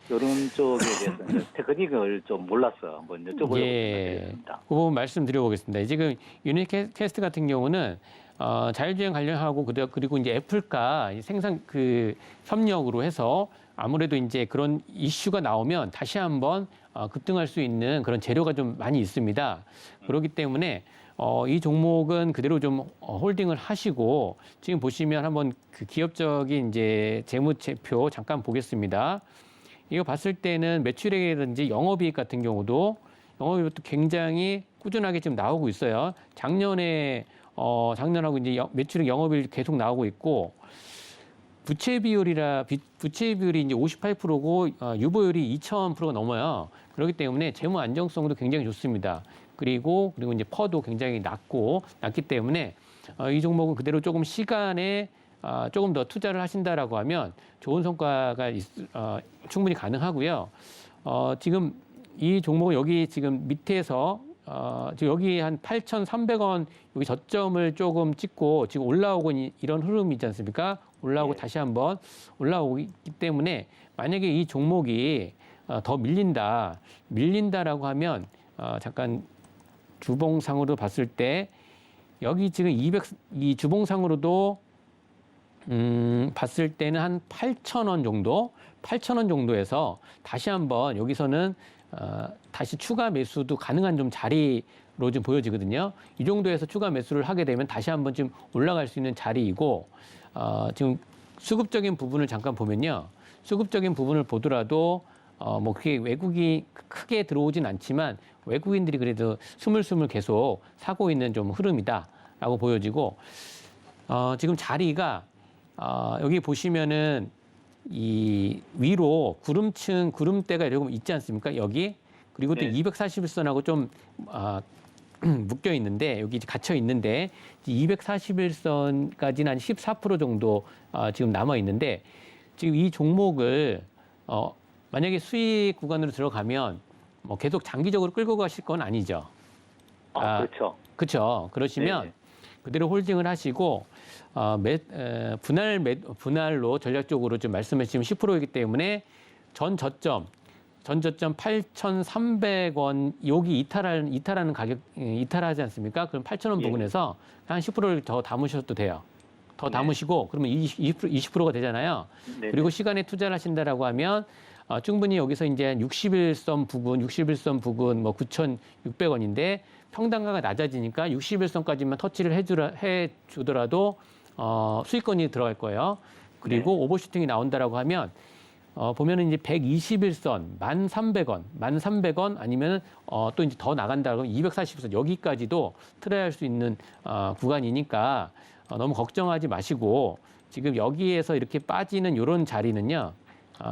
Speaker 7: 이런 쪽에 대해서 이제 테크닉을 좀 몰라서 한번 여쭤보려고 생각드렸습니다.
Speaker 3: 그 부분 말씀드려보겠습니다. 지금 유니캐스트 같은 경우는 자율주행 관련하고 그리고 이제 애플과 생산 그 협력으로 해서 아무래도 이제 그런 이슈가 나오면 다시 한번 급등할 수 있는 그런 재료가 좀 많이 있습니다. 그렇기 때문에 이 종목은 그대로 좀 홀딩을 하시고 지금 보시면 한번 그 기업적인 이제 재무제표 잠깐 보겠습니다. 이거 봤을 때는 매출액이라든지 영업이익 같은 경우도 영업이익도 굉장히 꾸준하게 지금 나오고 있어요. 작년하고 이제 매출액 영업이익 계속 나오고 있고 부채 비율이 이제 58%고 유보율이 2,000%가 넘어요. 그렇기 때문에 재무 안정성도 굉장히 좋습니다. 그리고 이제 퍼도 굉장히 낮기 때문에 이 종목은 그대로 조금 시간에 조금 더 투자를 하신다라고 하면 좋은 성과가 충분히 가능하고요. 지금 이 종목은 여기 지금 밑에서 지금 여기 한 8,300원 여기 저점을 조금 찍고 지금 올라오고 이런 흐름이 있지 않습니까? 올라오고
Speaker 7: 네.
Speaker 3: 다시 한번 올라오기 때문에 만약에 이 종목이 더 밀린다라고 하면 잠깐 주봉상으로 봤을 때 여기 지금 이 주봉상으로도 봤을 때는 한 8,000원 정도에서 다시 한번 여기서는 다시 추가 매수도 가능한 좀 자리로 좀 보여지거든요. 이 정도에서 추가 매수를 하게 되면 다시 한번 좀 올라갈 수 있는 자리이고 지금 수급적인 부분을 잠깐 보면요. 수급적인 부분을 보더라도 뭐 그게 외국이 크게 들어오진 않지만 외국인들이 그래도 스물스물 계속 사고 있는 좀 흐름이다라고 보여지고 지금 자리가 여기 보시면은 이 위로 구름대가 이러고 있지 않습니까? 여기 그리고 또
Speaker 7: 네.
Speaker 3: 241선하고 좀 묶여 있는데 여기 갇혀 있는데 241선까지는 한 14% 정도 지금 남아 있는데 지금 이 종목을 만약에 수익 구간으로 들어가면 뭐 계속 장기적으로 끌고 가실 건 아니죠.
Speaker 7: 그렇죠.
Speaker 3: 그렇죠. 그러시면
Speaker 7: 네.
Speaker 3: 그대로 홀딩을 하시고 분할로 전략적으로 좀 말씀해 주시면 10%이기 때문에 전 저점 8,300원 여기 이탈하는 가격 이탈하지 않습니까? 그럼 8,000원
Speaker 7: 예.
Speaker 3: 부근에서 한 10%를 더 담으셔도 돼요. 더
Speaker 7: 네.
Speaker 3: 담으시고 그러면 20%가 되잖아요.
Speaker 7: 네네.
Speaker 3: 그리고 시간에 투자를 하신다라고 하면 충분히 여기서 이제 61선 부근 뭐 9,600원인데 평단가가 낮아지니까 61선까지만 터치를 해주더라도 수익권이 들어갈 거예요. 그리고
Speaker 7: 네.
Speaker 3: 오버슈팅이 나온다라고 하면 보면은 이제 121선 1,300원 아니면 또 이제 더 나간다고 하면 240선 여기까지도 트라이할 수 있는 구간이니까 너무 걱정하지 마시고 지금 여기에서 이렇게 빠지는 이런 자리는요.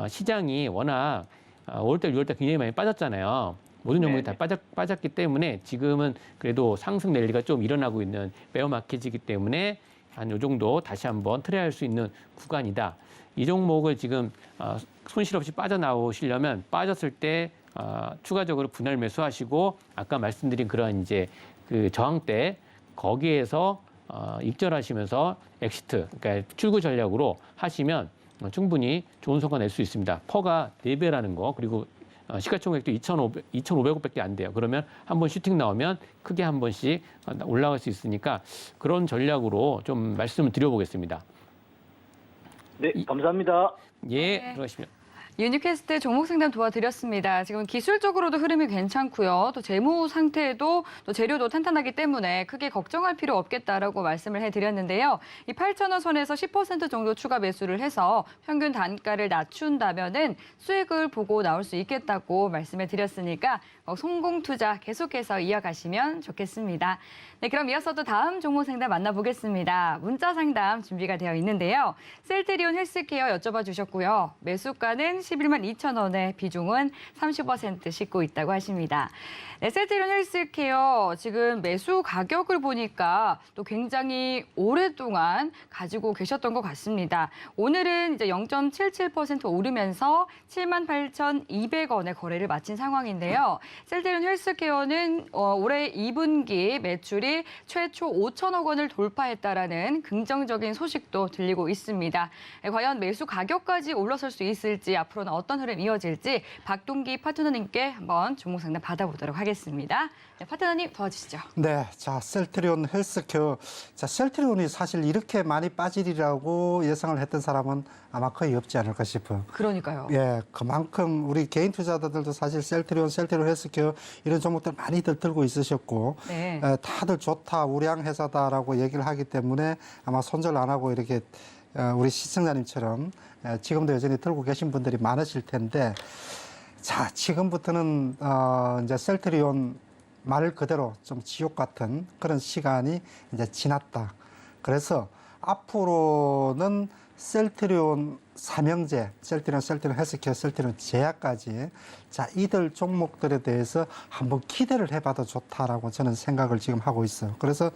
Speaker 3: 시장이 워낙 5월달, 6월달 굉장히 많이 빠졌잖아요. 모든 종목이 다 빠졌기 때문에 지금은 그래도 상승 랠리가 좀 일어나고 있는 베어 마켓이기 때문에 한 요 정도 다시 한번 트라이할 수 있는 구간이다. 이 종목을 지금 손실 없이 빠져나오시려면 빠졌을 때 추가적으로 분할 매수하시고 아까 말씀드린 그런 이제 그 저항대 거기에서 익절하시면서 엑시트, 그러니까 출구 전략으로 하시면 충분히 좋은 성과 낼 수 있습니다. 퍼가 4배라는 거 그리고 시가총액도 2,500원밖에 안 돼요. 그러면 한 번 슈팅 나오면 크게 한 번씩 올라갈 수 있으니까 그런 전략으로 좀 말씀을 드려보겠습니다.
Speaker 7: 네, 감사합니다.
Speaker 3: 예,
Speaker 2: 네.
Speaker 3: 들어가시면.
Speaker 2: 유니캐스트 종목 상담 도와드렸습니다. 지금 기술적으로도 흐름이 괜찮고요. 또 재무 상태도 또 재료도 탄탄하기 때문에 크게 걱정할 필요 없겠다라고 말씀을 해드렸는데요. 이 8,000원 선에서 10% 정도 추가 매수를 해서 평균 단가를 낮춘다면은 수익을 보고 나올 수 있겠다고 말씀을 드렸으니까 성공 투자 계속해서 이어가시면 좋겠습니다. 네, 그럼 이어서도 다음 종목 상담 만나보겠습니다. 문자 상담 준비가 되어 있는데요. 셀트리온 헬스케어 여쭤봐 주셨고요. 매수가는 11만 2천 원에 비중은 30% 싣고 있다고 하십니다. 네, 셀트리온 헬스케어 지금 매수 가격을 보니까 또 굉장히 오랫동안 가지고 계셨던 것 같습니다. 오늘은 이제 0.77% 오르면서 78,200원에 거래를 마친 상황인데요. 셀트리온 헬스케어는 올해 2분기 매출이 최초 5천억 원을 돌파했다라는 긍정적인 소식도 들리고 있습니다. 과연 매수 가격까지 올라설 수 있을지 앞으로는 어떤 흐름 이어질지 박동기 파트너님께 한번 종목 상담 받아보도록 하겠습니다. 네, 파트너님 도와주시죠.
Speaker 4: 네, 자 셀트리온 헬스케어, 자 셀트리온이 사실 이렇게 많이 빠지리라고 예상을 했던 사람은 아마 거의 없지 않을까 싶어요.
Speaker 2: 그러니까요.
Speaker 4: 예, 그만큼 우리 개인 투자자들도 사실 셀트리온 헬스케어 이런 종목들 많이들 들고 있으셨고,
Speaker 2: 네.
Speaker 4: 다들 좋다, 우량 회사다라고 얘기를 하기 때문에 아마 손절 안 하고 이렇게 우리 시청자님처럼 지금도 여전히 들고 계신 분들이 많으실 텐데, 자 지금부터는 이제 셀트리온 말 그대로 좀 지옥 같은 그런 시간이 이제 지났다. 그래서 앞으로는 셀트리온 삼형제, 셀트리온 헬스케어, 셀트리온 제약까지 자 이들 종목들에 대해서 한번 기대를 해봐도 좋다라고 저는 생각을 지금 하고 있어요. 그래서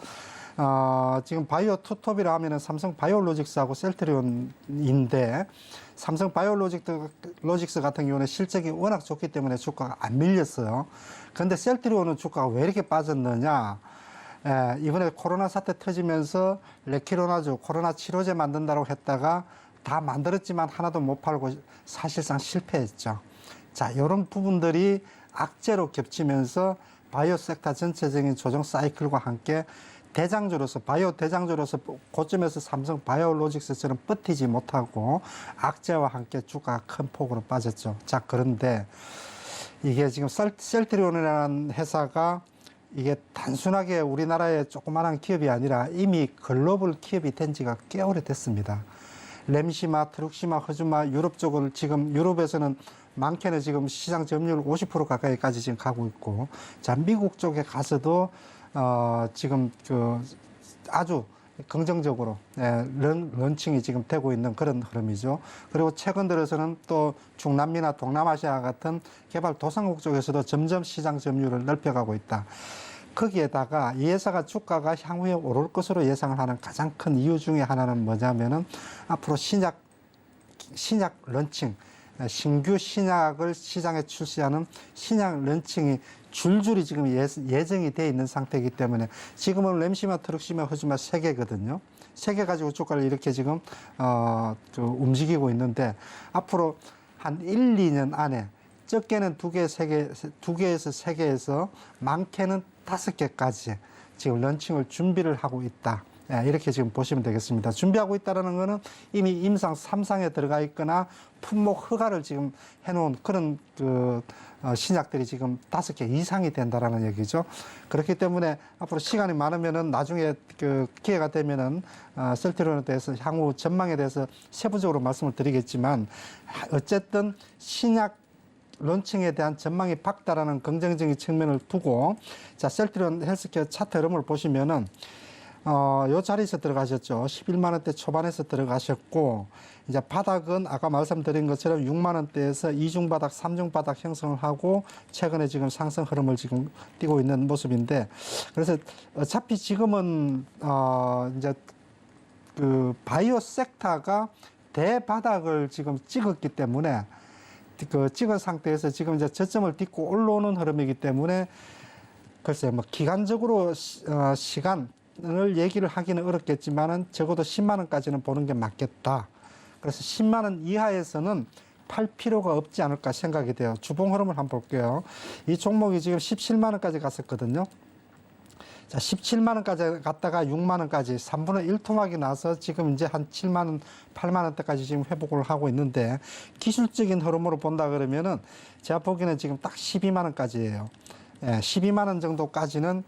Speaker 4: 지금 바이오 투톱이라 하면은 삼성 바이오로직스하고 셀트리온인데 삼성 바이오로직스 같은 경우는 실적이 워낙 좋기 때문에 주가가 안 밀렸어요. 그런데 셀트리온은 주가가 왜 이렇게 빠졌느냐? 이번에 코로나 사태 터지면서 레키로나주 코로나 치료제 만든다고 했다가 다 만들었지만 하나도 못 팔고 사실상 실패했죠. 자, 이런 부분들이 악재로 겹치면서 바이오 섹터 전체적인 조정 사이클과 함께 대장주로서 바이오 대장주로서 고점에서 삼성 바이오로직스처럼 버티지 못하고 악재와 함께 주가가 큰 폭으로 빠졌죠. 자, 그런데 이게 지금 셀트리온이라는 회사가 이게 단순하게 우리나라의 조그마한 기업이 아니라 이미 글로벌 기업이 된 지가 꽤 오래됐습니다. 램시마, 트룩시마, 허즈마 유럽 쪽을 지금 유럽에서는 많게는 지금 시장 점유율 50% 가까이까지 지금 가고 있고, 자 미국 쪽에 가서도 지금 아주 긍정적으로 런칭이 지금 되고 있는 그런 흐름이죠. 그리고 최근 들어서는 또 중남미나 동남아시아 같은 개발도상국 쪽에서도 점점 시장 점유율을 넓혀가고 있다. 거기에다가 이 회사가 주가가 향후에 오를 것으로 예상을 하는 가장 큰 이유 중에 하나는 뭐냐면은 앞으로 신약 런칭, 신규 신약을 시장에 출시하는 신약 런칭이 줄줄이 지금 예정이 돼 있는 상태이기 때문에 지금은 램시마, 트럭시마, 허즈마 3개거든요. 3개 가지고 주가를 이렇게 지금 움직이고 있는데 앞으로 한 1, 2년 안에 적게는 2개, 3개, 2개에서 3개에서 많게는 5개까지 지금 런칭을 준비를 하고 있다. 이렇게 지금 보시면 되겠습니다. 준비하고 있다는 것은 이미 임상 3상에 들어가 있거나 품목 허가를 지금 해놓은 그런 신약들이 지금 5개 이상이 된다라는 얘기죠. 그렇기 때문에 앞으로 시간이 많으면은 나중에 기회가 되면은 셀트리온에 대해서 향후 전망에 대해서 세부적으로 말씀을 드리겠지만 어쨌든 신약 론칭에 대한 전망이 밝다라는 긍정적인 측면을 두고 자 셀트리온 헬스케어 차트 흐름을 보시면은 요 자리에서 들어가셨죠. 11만 원대 초반에서 들어가셨고 이제 바닥은 아까 말씀드린 것처럼 6만 원대에서 이중 바닥, 삼중 바닥 형성을 하고 최근에 지금 상승 흐름을 지금 띄고 있는 모습인데 그래서 어차피 지금은 이제 바이오 섹터가 대바닥을 지금 찍었기 때문에 찍은 상태에서 지금 이제 저점을 딛고 올라오는 흐름이기 때문에 글쎄요, 뭐 기간적으로 시간을 얘기를 하기는 어렵겠지만은 적어도 10만 원까지는 보는 게 맞겠다. 그래서 10만 원 이하에서는 팔 필요가 없지 않을까 생각이 돼요. 주봉 흐름을 한번 볼게요. 이 종목이 지금 17만 원까지 갔었거든요. 자, 17만 원까지 갔다가 6만 원까지 3분의 1 토막이 나서 지금 이제 한 7만 원, 8만 원대까지 지금 회복을 하고 있는데 기술적인 흐름으로 본다 그러면은 제가 보기에는 지금 딱 12만 원까지예요. 12만 원 정도까지는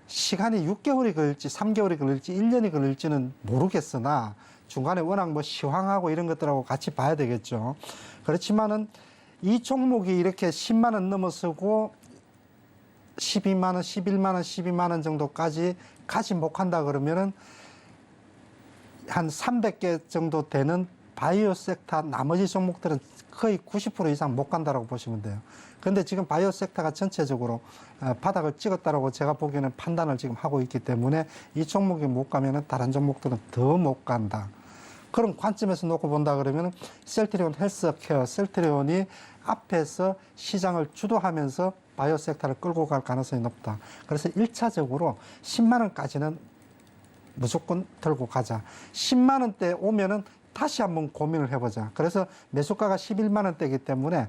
Speaker 4: 시간이 6개월이 걸릴지 3개월이 걸릴지 1년이 걸릴지는 모르겠으나 중간에 워낙 뭐 시황하고 이런 것들하고 같이 봐야 되겠죠. 그렇지만은 이 종목이 이렇게 10만 원 넘어서고 12만 원, 11만 원, 12만 원 정도까지 가지 못한다 그러면은 한 300개 정도 되는 바이오 섹터 나머지 종목들은 거의 90% 이상 못 간다라고 보시면 돼요. 그런데 지금 바이오 섹터가 전체적으로 바닥을 찍었다라고 제가 보기에는 판단을 지금 하고 있기 때문에 이 종목이 못 가면은 다른 종목들은 더 못 간다. 그런 관점에서 놓고 본다 그러면은 셀트리온 헬스케어, 셀트리온이 앞에서 시장을 주도하면서 바이오 섹터를 끌고 갈 가능성이 높다. 그래서 1차적으로 10만 원까지는 무조건 들고 가자. 10만 원대 오면은 다시 한번 고민을 해보자. 그래서 매수가가 11만 원대이기 때문에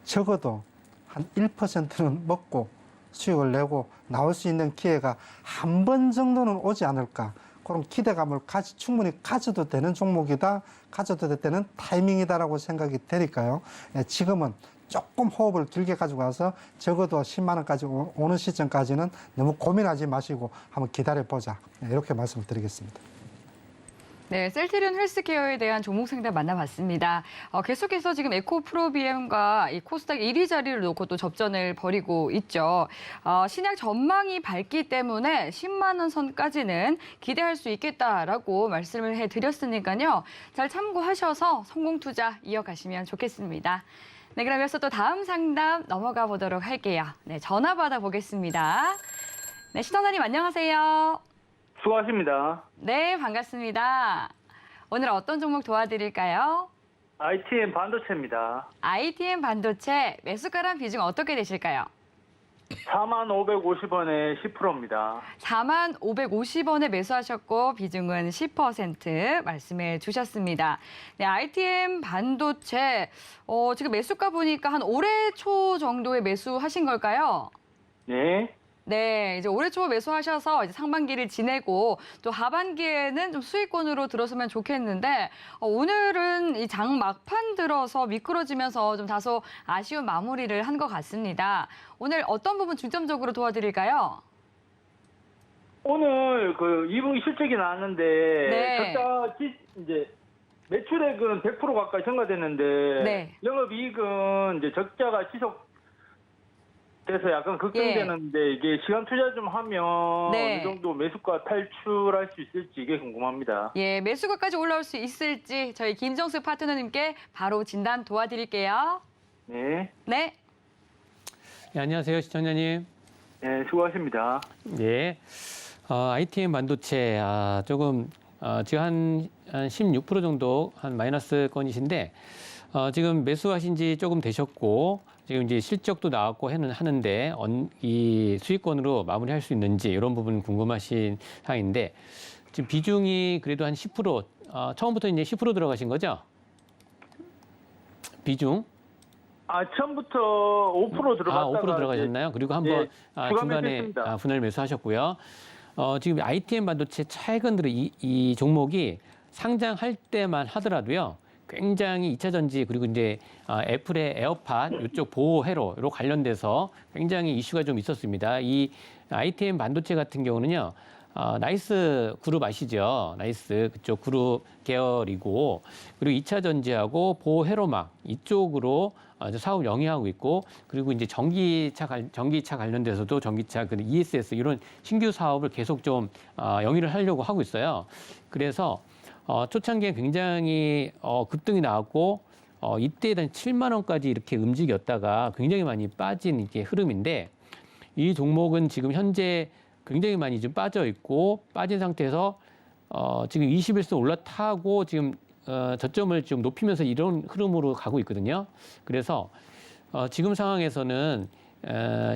Speaker 4: 적어도 한 1%는 먹고 수익을 내고 나올 수 있는 기회가 한 번 정도는 오지 않을까. 그런 기대감을 충분히 가져도 되는 종목이다. 가져도 되는 타이밍이다라고 생각이 되니까요. 지금은 조금 호흡을 길게 가지고 가서 적어도 10만 원까지 오는 시점까지는 너무 고민하지 마시고 한번 기다려보자. 이렇게 말씀을 드리겠습니다.
Speaker 2: 네, 셀트리온 헬스케어에 대한 종목 상담 만나봤습니다. 계속해서 지금 에코프로비엠과 이 코스닥 1위 자리를 놓고 또 접전을 벌이고 있죠. 신약 전망이 밝기 때문에 10만 원 선까지는 기대할 수 있겠다라고 말씀을 해드렸으니까요. 잘 참고하셔서 성공 투자 이어가시면 좋겠습니다. 네, 그럼 이어서 또 다음 상담 넘어가 보도록 할게요. 네, 전화 받아보겠습니다. 네, 시청자님 안녕하세요.
Speaker 8: 수고하십니다.
Speaker 2: 네, 반갑습니다. 오늘 어떤 종목 도와드릴까요?
Speaker 8: ITM 반도체입니다.
Speaker 2: ITM 반도체 매수가랑 비중 어떻게 되실까요?
Speaker 8: 45,550원에 10%입니다.
Speaker 2: 45,550원에 매수하셨고 비중은 10% 말씀해 주셨습니다. 네, ITM 반도체 지금 매수가 보니까 한 올해 초 정도에 매수하신 걸까요?
Speaker 8: 네.
Speaker 2: 네, 이제 올해 초 매수하셔서 이제 상반기를 지내고 또 하반기에는 좀 수익권으로 들어서면 좋겠는데 오늘은 이 장 막판 들어서 미끄러지면서 좀 다소 아쉬운 마무리를 한 것 같습니다. 오늘 어떤 부분 중점적으로 도와드릴까요?
Speaker 8: 오늘 2분기 실적이 나왔는데
Speaker 2: 네.
Speaker 8: 이제 매출액은 100% 가까이 증가됐는데
Speaker 2: 네.
Speaker 8: 영업이익은 이제 적자가 지속돼서 약간 걱정되는데 이게 시간 투자 좀 하면
Speaker 2: 네.
Speaker 8: 어느 정도 매수가 탈출할 수 있을지 이게 궁금합니다.
Speaker 2: 예, 매수가까지 올라올 수 있을지 저희 김정수 파트너님께 바로 진단 도와드릴게요.
Speaker 8: 네.
Speaker 2: 네.
Speaker 3: 네, 안녕하세요, 시청자님.
Speaker 8: 네, 수고하십니다.
Speaker 3: 예. ITM 반도체 조금 지금 한 16% 정도 한 마이너스 건이신데 지금 매수하신 지 조금 되셨고 지금 이제 실적도 나왔고 하는데 이 수익권으로 마무리할 수 있는지 이런 부분 궁금하신 사항인데 지금 비중이 그래도 한 10% 처음부터 이제 10% 들어가신 거죠? 비중?
Speaker 8: 처음부터 5% 들어갔다가
Speaker 3: 5% 들어가셨나요? 그리고 한번 중간에
Speaker 8: 매수했습니다.
Speaker 3: 분할 매수하셨고요. 지금 ITM 반도체 최근 들어 이 종목이 상장할 때만 하더라도요. 굉장히 2차 전지 그리고 이제 애플의 에어팟 이쪽 보호 회로로 관련돼서 굉장히 이슈가 좀 있었습니다. 이 ITM 반도체 같은 경우는요. 나이스 그룹 아시죠? 나이스 그쪽 그룹 계열이고 그리고 2차 전지하고 보호 회로막 이쪽으로 사업 영위하고 있고 그리고 이제 전기차 관련돼서도 전기차 그 ESS 이런 신규 사업을 계속 좀 영위를 하려고 하고 있어요. 그래서 초창기에 굉장히 급등이 나왔고 이때 한 7만 원까지 이렇게 움직였다가 굉장히 많이 빠진 이게 흐름인데 이 종목은 지금 현재 굉장히 많이 좀 빠져 있고 빠진 상태에서 지금 21선 올라타고 지금 저점을 좀 높이면서 이런 흐름으로 가고 있거든요. 그래서 지금 상황에서는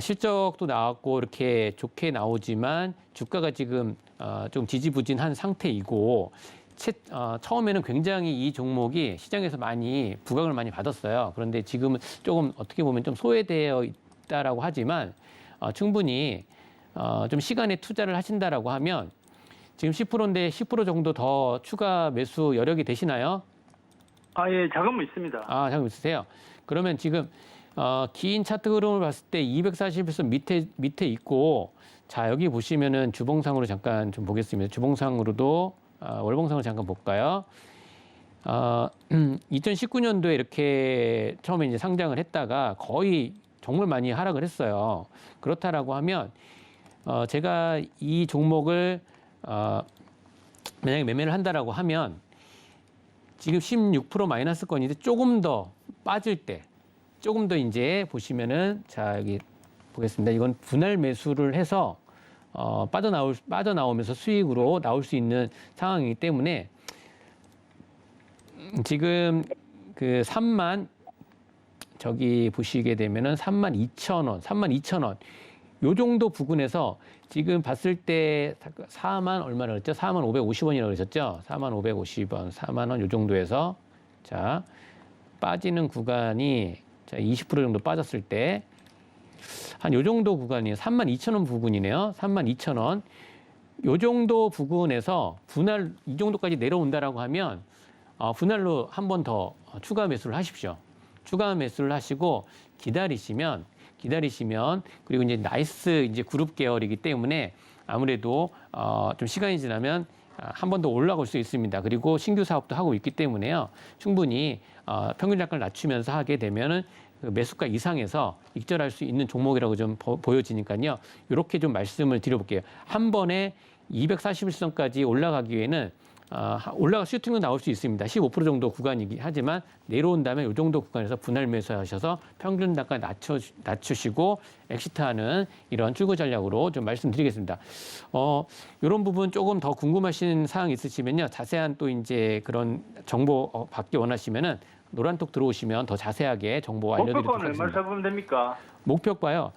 Speaker 3: 실적도 나왔고 이렇게 좋게 나오지만 주가가 지금 좀 지지부진한 상태이고 처음에는 굉장히 이 종목이 시장에서 많이 부각을 많이 받았어요. 그런데 지금은 조금 어떻게 보면 좀 소외되어 있다라고 하지만 충분히 좀 시간에 투자를 하신다라고 하면 지금 10%인데 10% 정도 더 추가 매수 여력이 되시나요?
Speaker 8: 예, 자금은 있습니다.
Speaker 3: 자금 있으세요? 그러면 지금 긴 차트 흐름을 봤을 때 241선 밑에 있고 자 여기 보시면은 주봉상으로 잠깐 좀 보겠습니다. 주봉상으로도 월봉상으로 잠깐 볼까요? 2019년도에 이렇게 처음에 이제 상장을 했다가 거의 정말 많이 하락을 했어요. 그렇다라고 하면 제가 이 종목을 만약에 매매를 한다라고 하면 지금 16% 마이너스권인데 조금 더 빠질 때 조금 더 이제 보시면은 자 여기 보겠습니다. 이건 분할 매수를 해서 빠져나오면서 수익으로 나올 수 있는 상황이기 때문에 지금 그 3만 저기 보시게 되면은 32,000원, 32,000원 요 정도 부근에서 지금 봤을 때 4만 얼마나 그랬죠? 4만 550원이라고 그러셨죠? 4만 550원, 4만 원 요 정도에서 자 빠지는 구간이 자 20% 정도 빠졌을 때 한 요 정도 구간이에요. 32,000원 부근이네요. 32,000원. 요 정도 부근에서 분할 이 정도까지 내려온다라고 하면 분할로 한 번 더 추가 매수를 하십시오. 추가 매수를 하시고 기다리시면 그리고 이제 나이스 이제 그룹 계열이기 때문에 아무래도 좀 시간이 지나면 한 번 더 올라갈 수 있습니다. 그리고 신규 사업도 하고 있기 때문에요. 충분히 평균 단가를 낮추면서 하게 되면은 그 매수가 이상에서 익절할 수 있는 종목이라고 좀 보여지니까요. 이렇게 좀 말씀을 드려볼게요. 한 번에 241선까지 올라가기에는 슈팅도 나올 수 있습니다. 15% 정도 구간이긴 하지만 내려온다면 이 정도 구간에서 분할 매수하셔서 평균 단가 낮추시고 엑시트하는 이런 출구 전략으로 좀 말씀드리겠습니다. 이런 부분 조금 더 궁금하신 사항 있으시면요. 자세한 또 이제 그런 정보 받기 원하시면은 노란톡 들어오시면 더 자세하게 정보 알려드리도록
Speaker 8: 목표가는
Speaker 3: 하겠습니다.
Speaker 8: 얼마 잡으면 됩니까?
Speaker 3: 목표가요.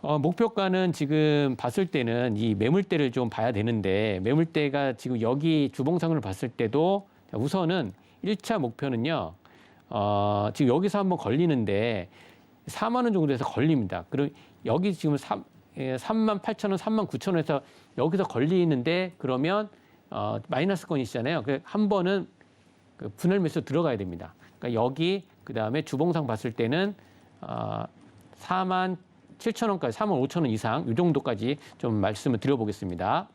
Speaker 3: 목표가는 지금 봤을 때는 이 매물대를 좀 봐야 되는데 매물대가 지금 여기 주봉상을 봤을 때도 우선은 1차 목표는요. 지금 여기서 한번 걸리는데 4만 원 정도에서 걸립니다. 그리고 여기 지금 38,000원, 39,000원에서 여기서 걸리는데 그러면 마이너스권이시잖아요. 한 번은 그 분할 매수 들어가야 됩니다. 그러니까 여기 그다음에 주봉상 봤을 때는 4만 7,000원까지 4만 5,000원 이상 이 정도까지 좀 말씀을 드려보겠습니다.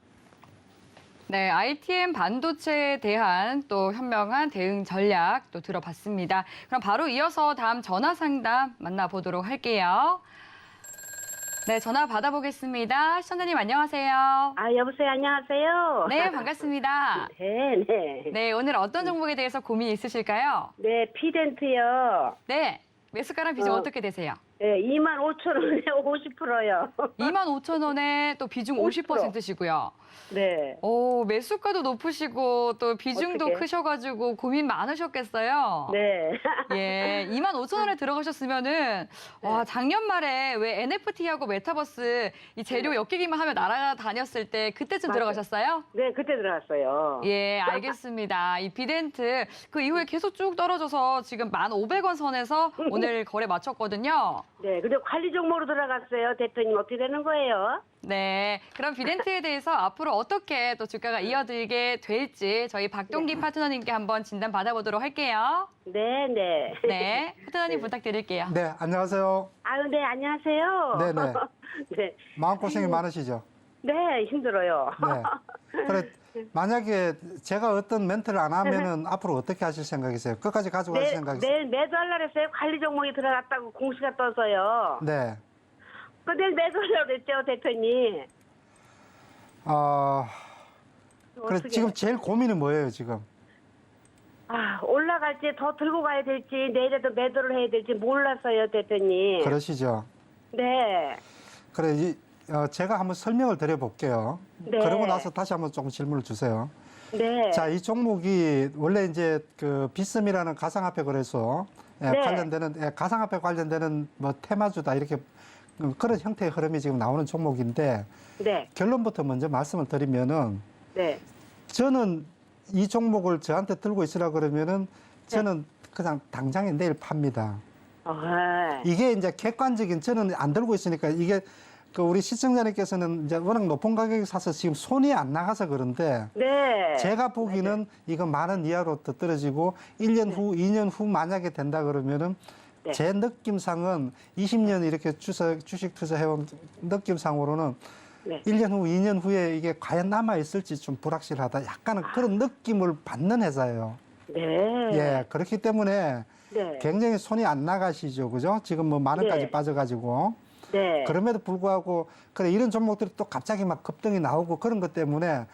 Speaker 2: 네, ITM 반도체에 대한 또 현명한 대응 전략 또 들어봤습니다. 그럼 바로 이어서 다음 전화 상담 만나보도록 할게요. 네, 전화 받아보겠습니다. 시청자님 안녕하세요.
Speaker 5: 여보세요. 안녕하세요.
Speaker 2: 네, 반갑습니다.
Speaker 5: 네.
Speaker 2: 네, 오늘 어떤 종목에 대해서 고민이 있으실까요?
Speaker 5: 네, 피덴트요.
Speaker 2: 네, 매수가랑 비중 어떻게 되세요?
Speaker 5: 예, 25,000원에 50%요.
Speaker 2: 25,000원에 또 비중 50%시고요.
Speaker 5: 네.
Speaker 2: 오, 매수가도 높으시고 또 비중도
Speaker 5: 어떡해.
Speaker 2: 크셔가지고 고민 많으셨겠어요.
Speaker 5: 네.
Speaker 2: 예, 25,000원에 들어가셨으면은 와, 작년 말에 왜 NFT하고 메타버스 이 재료 엮이기만 하면 날아다녔을 때 그때쯤
Speaker 5: 맞아요.
Speaker 2: 들어가셨어요?
Speaker 5: 네, 그때 들어갔어요.
Speaker 2: 예, 알겠습니다. 이 비덴트 그 이후에 계속 쭉 떨어져서 지금 1,500원 선에서 오늘 거래 마쳤거든요.
Speaker 5: 네, 근데 관리 종목으로 들어갔어요. 대표님 어떻게 되는 거예요?
Speaker 2: 네, 그럼 비덴트에 대해서 앞으로 어떻게 또 주가가 이어들게 될지 저희 박동기 파트너님께 한번 진단 받아보도록 할게요.
Speaker 5: 네, 네.
Speaker 2: 네, 파트너님 부탁드릴게요.
Speaker 4: 네, 안녕하세요.
Speaker 5: 아유, 네, 안녕하세요.
Speaker 4: 네네.
Speaker 5: 네.
Speaker 4: 마음고생이 많으시죠?
Speaker 5: 네, 힘들어요.
Speaker 4: 네. 그래, 만약에 제가 어떤 멘트를 안 하면은 앞으로 어떻게 하실 생각이세요? 끝까지 가지고 가실 생각이세요?
Speaker 5: 내일 매도하려고 했어요. 관리 종목이 들어갔다고 공시가 떠서요.
Speaker 4: 네.
Speaker 5: 근데 매도하려고 그랬죠, 대표님.
Speaker 4: 그래,
Speaker 5: 어떻게.
Speaker 4: 지금 제일 고민은 뭐예요, 지금?
Speaker 5: 아, 올라갈지 더 들고 가야 될지 내일에도 매도를 해야 될지 몰랐어요, 대표님.
Speaker 4: 그러시죠?
Speaker 5: 네.
Speaker 4: 그래, 제가 한번 설명을 드려볼게요.
Speaker 5: 네.
Speaker 4: 그러고 나서 다시 한번 조금 질문을 주세요.
Speaker 5: 네.
Speaker 4: 자, 이 종목이 원래 이제 그 비스미라는 가상화폐 거래소
Speaker 5: 네.
Speaker 4: 관련되는 가상화폐 관련되는 뭐 테마주다 이렇게 그런 형태의 흐름이 지금 나오는 종목인데
Speaker 5: 네.
Speaker 4: 결론부터 먼저 말씀을 드리면은
Speaker 5: 네.
Speaker 4: 저는 이 종목을 저한테 들고 있으라 그러면은 저는 그냥 당장에 내일 팝니다. 이게 이제 객관적인 저는 안 들고 있으니까 이게 그 우리 시청자님께서는 이제 워낙 높은 가격에 사서 지금 손이 안 나가서 그런데
Speaker 5: 네.
Speaker 4: 제가 보기는 이거 10,000원 이하로 더 떨어지고 1년 후, 2년 후 만약에 된다 그러면은
Speaker 5: 네.
Speaker 4: 제 느낌상은 20년 이렇게 주식 투자해온 느낌상으로는
Speaker 5: 네.
Speaker 4: 1년 후, 2년 후에 이게 과연 남아있을지 좀 불확실하다. 약간은 그런 느낌을 받는 회사예요.
Speaker 5: 네.
Speaker 4: 예, 그렇기 때문에
Speaker 5: 네.
Speaker 4: 굉장히 손이 안 나가시죠. 그죠? 지금 뭐 10,000원까지
Speaker 5: 네.
Speaker 4: 빠져가지고.
Speaker 5: 네.
Speaker 4: 그럼에도 불구하고 그래 이런 종목들이 또 갑자기 막 급등이 나오고 그런 것 때문에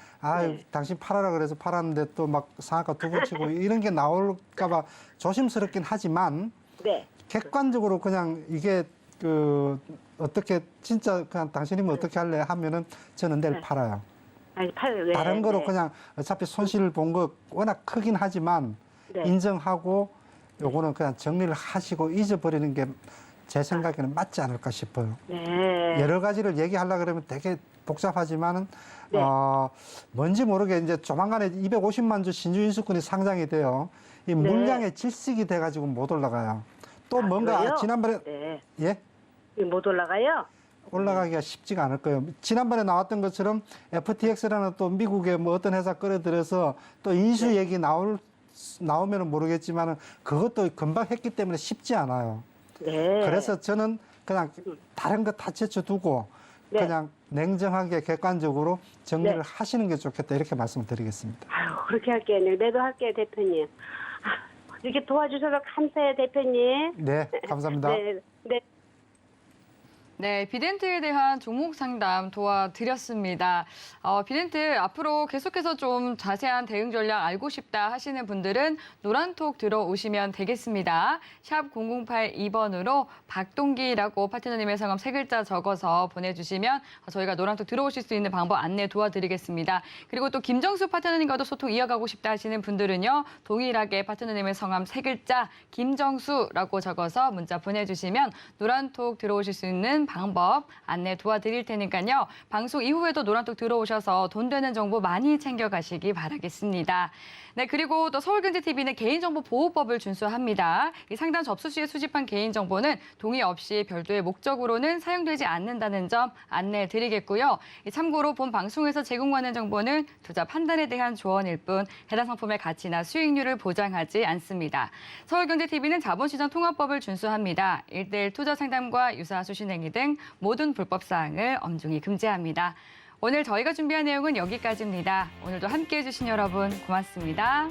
Speaker 5: 네.
Speaker 4: 당신 팔아라 그래서 팔았는데 또 막 상한가 두고 치고 이런 게 나올까봐 조심스럽긴 하지만
Speaker 5: 네.
Speaker 4: 객관적으로 그냥 이게 그 어떻게 진짜 그냥 당신이면 어떻게 할래 하면은 저는 내일
Speaker 5: 네.
Speaker 4: 팔아요.
Speaker 5: 아니, 네.
Speaker 4: 다른 거로
Speaker 5: 네.
Speaker 4: 그냥 어차피 손실을 본 거 워낙 크긴 하지만
Speaker 5: 네.
Speaker 4: 인정하고 요거는 그냥 정리를 하시고 잊어버리는 게 제 생각에는 맞지 않을까 싶어요.
Speaker 5: 네.
Speaker 4: 여러 가지를 얘기하려고 그러면 되게 복잡하지만은,
Speaker 5: 네.
Speaker 4: 뭔지 모르게 이제 조만간에 250만 주 신주 인수권이 상장이 돼요. 이 물량의 질식이 돼가지고 못 올라가요. 또 뭔가
Speaker 5: 그래요?
Speaker 4: 지난번에,
Speaker 5: 네.
Speaker 4: 예?
Speaker 5: 못 올라가요?
Speaker 4: 올라가기가 쉽지가 않을 거예요. 지난번에 나왔던 것처럼 FTX라는 또 미국의 뭐 어떤 회사 끌어들여서 또 인수 얘기 나오면은 모르겠지만은 그것도 금방 했기 때문에 쉽지 않아요.
Speaker 5: 네.
Speaker 4: 그래서 저는 그냥 다른 거 다 제쳐두고
Speaker 5: 네.
Speaker 4: 그냥 냉정하게 객관적으로 정리를
Speaker 5: 네.
Speaker 4: 하시는 게 좋겠다 이렇게 말씀을 드리겠습니다.
Speaker 5: 아유, 그렇게 할게요. 네, 매도할게요, 대표님. 아, 이렇게 도와주셔서 감사해요, 대표님.
Speaker 4: 네, 감사합니다.
Speaker 5: 네. 네.
Speaker 2: 네, 비덴트에 대한 종목 상담 도와드렸습니다. 비덴트 앞으로 계속해서 좀 자세한 대응 전략 알고 싶다 하시는 분들은 노란톡 들어오시면 되겠습니다. 샵 0082번으로 박동기라고 파트너님의 성함 3글자 적어서 보내주시면 저희가 노란톡 들어오실 수 있는 방법 안내 도와드리겠습니다. 그리고 또 김정수 파트너님과도 소통 이어가고 싶다 하시는 분들은요. 동일하게 파트너님의 성함 3글자 김정수라고 적어서 문자 보내주시면 노란톡 들어오실 수 있는 방법 안내 도와드릴 테니까요. 방송 이후에도 노란톡 들어오셔서 돈 되는 정보 많이 챙겨가시기 바라겠습니다. 네, 그리고 또 서울경제TV는 개인정보보호법을 준수합니다. 이 상담 접수 시에 수집한 개인정보는 동의 없이 별도의 목적으로는 사용되지 않는다는 점 안내해 드리겠고요. 참고로 본 방송에서 제공하는 정보는 투자 판단에 대한 조언일 뿐 해당 상품의 가치나 수익률을 보장하지 않습니다. 서울경제TV는 자본시장 통합법을 준수합니다. 1:1 투자 상담과 유사 수신행위 등 모든 불법 사항을 엄중히 금지합니다. 오늘 저희가 준비한 내용은 여기까지입니다. 오늘도 함께해 주신 여러분 고맙습니다.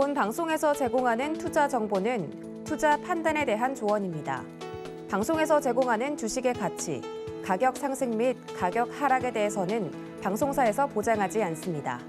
Speaker 1: 본 방송에서 제공하는 투자 정보는 투자 판단에 대한 조언입니다. 방송에서 제공하는 주식의 가치, 가격 상승 및 가격 하락에 대해서는 방송사에서 보장하지 않습니다.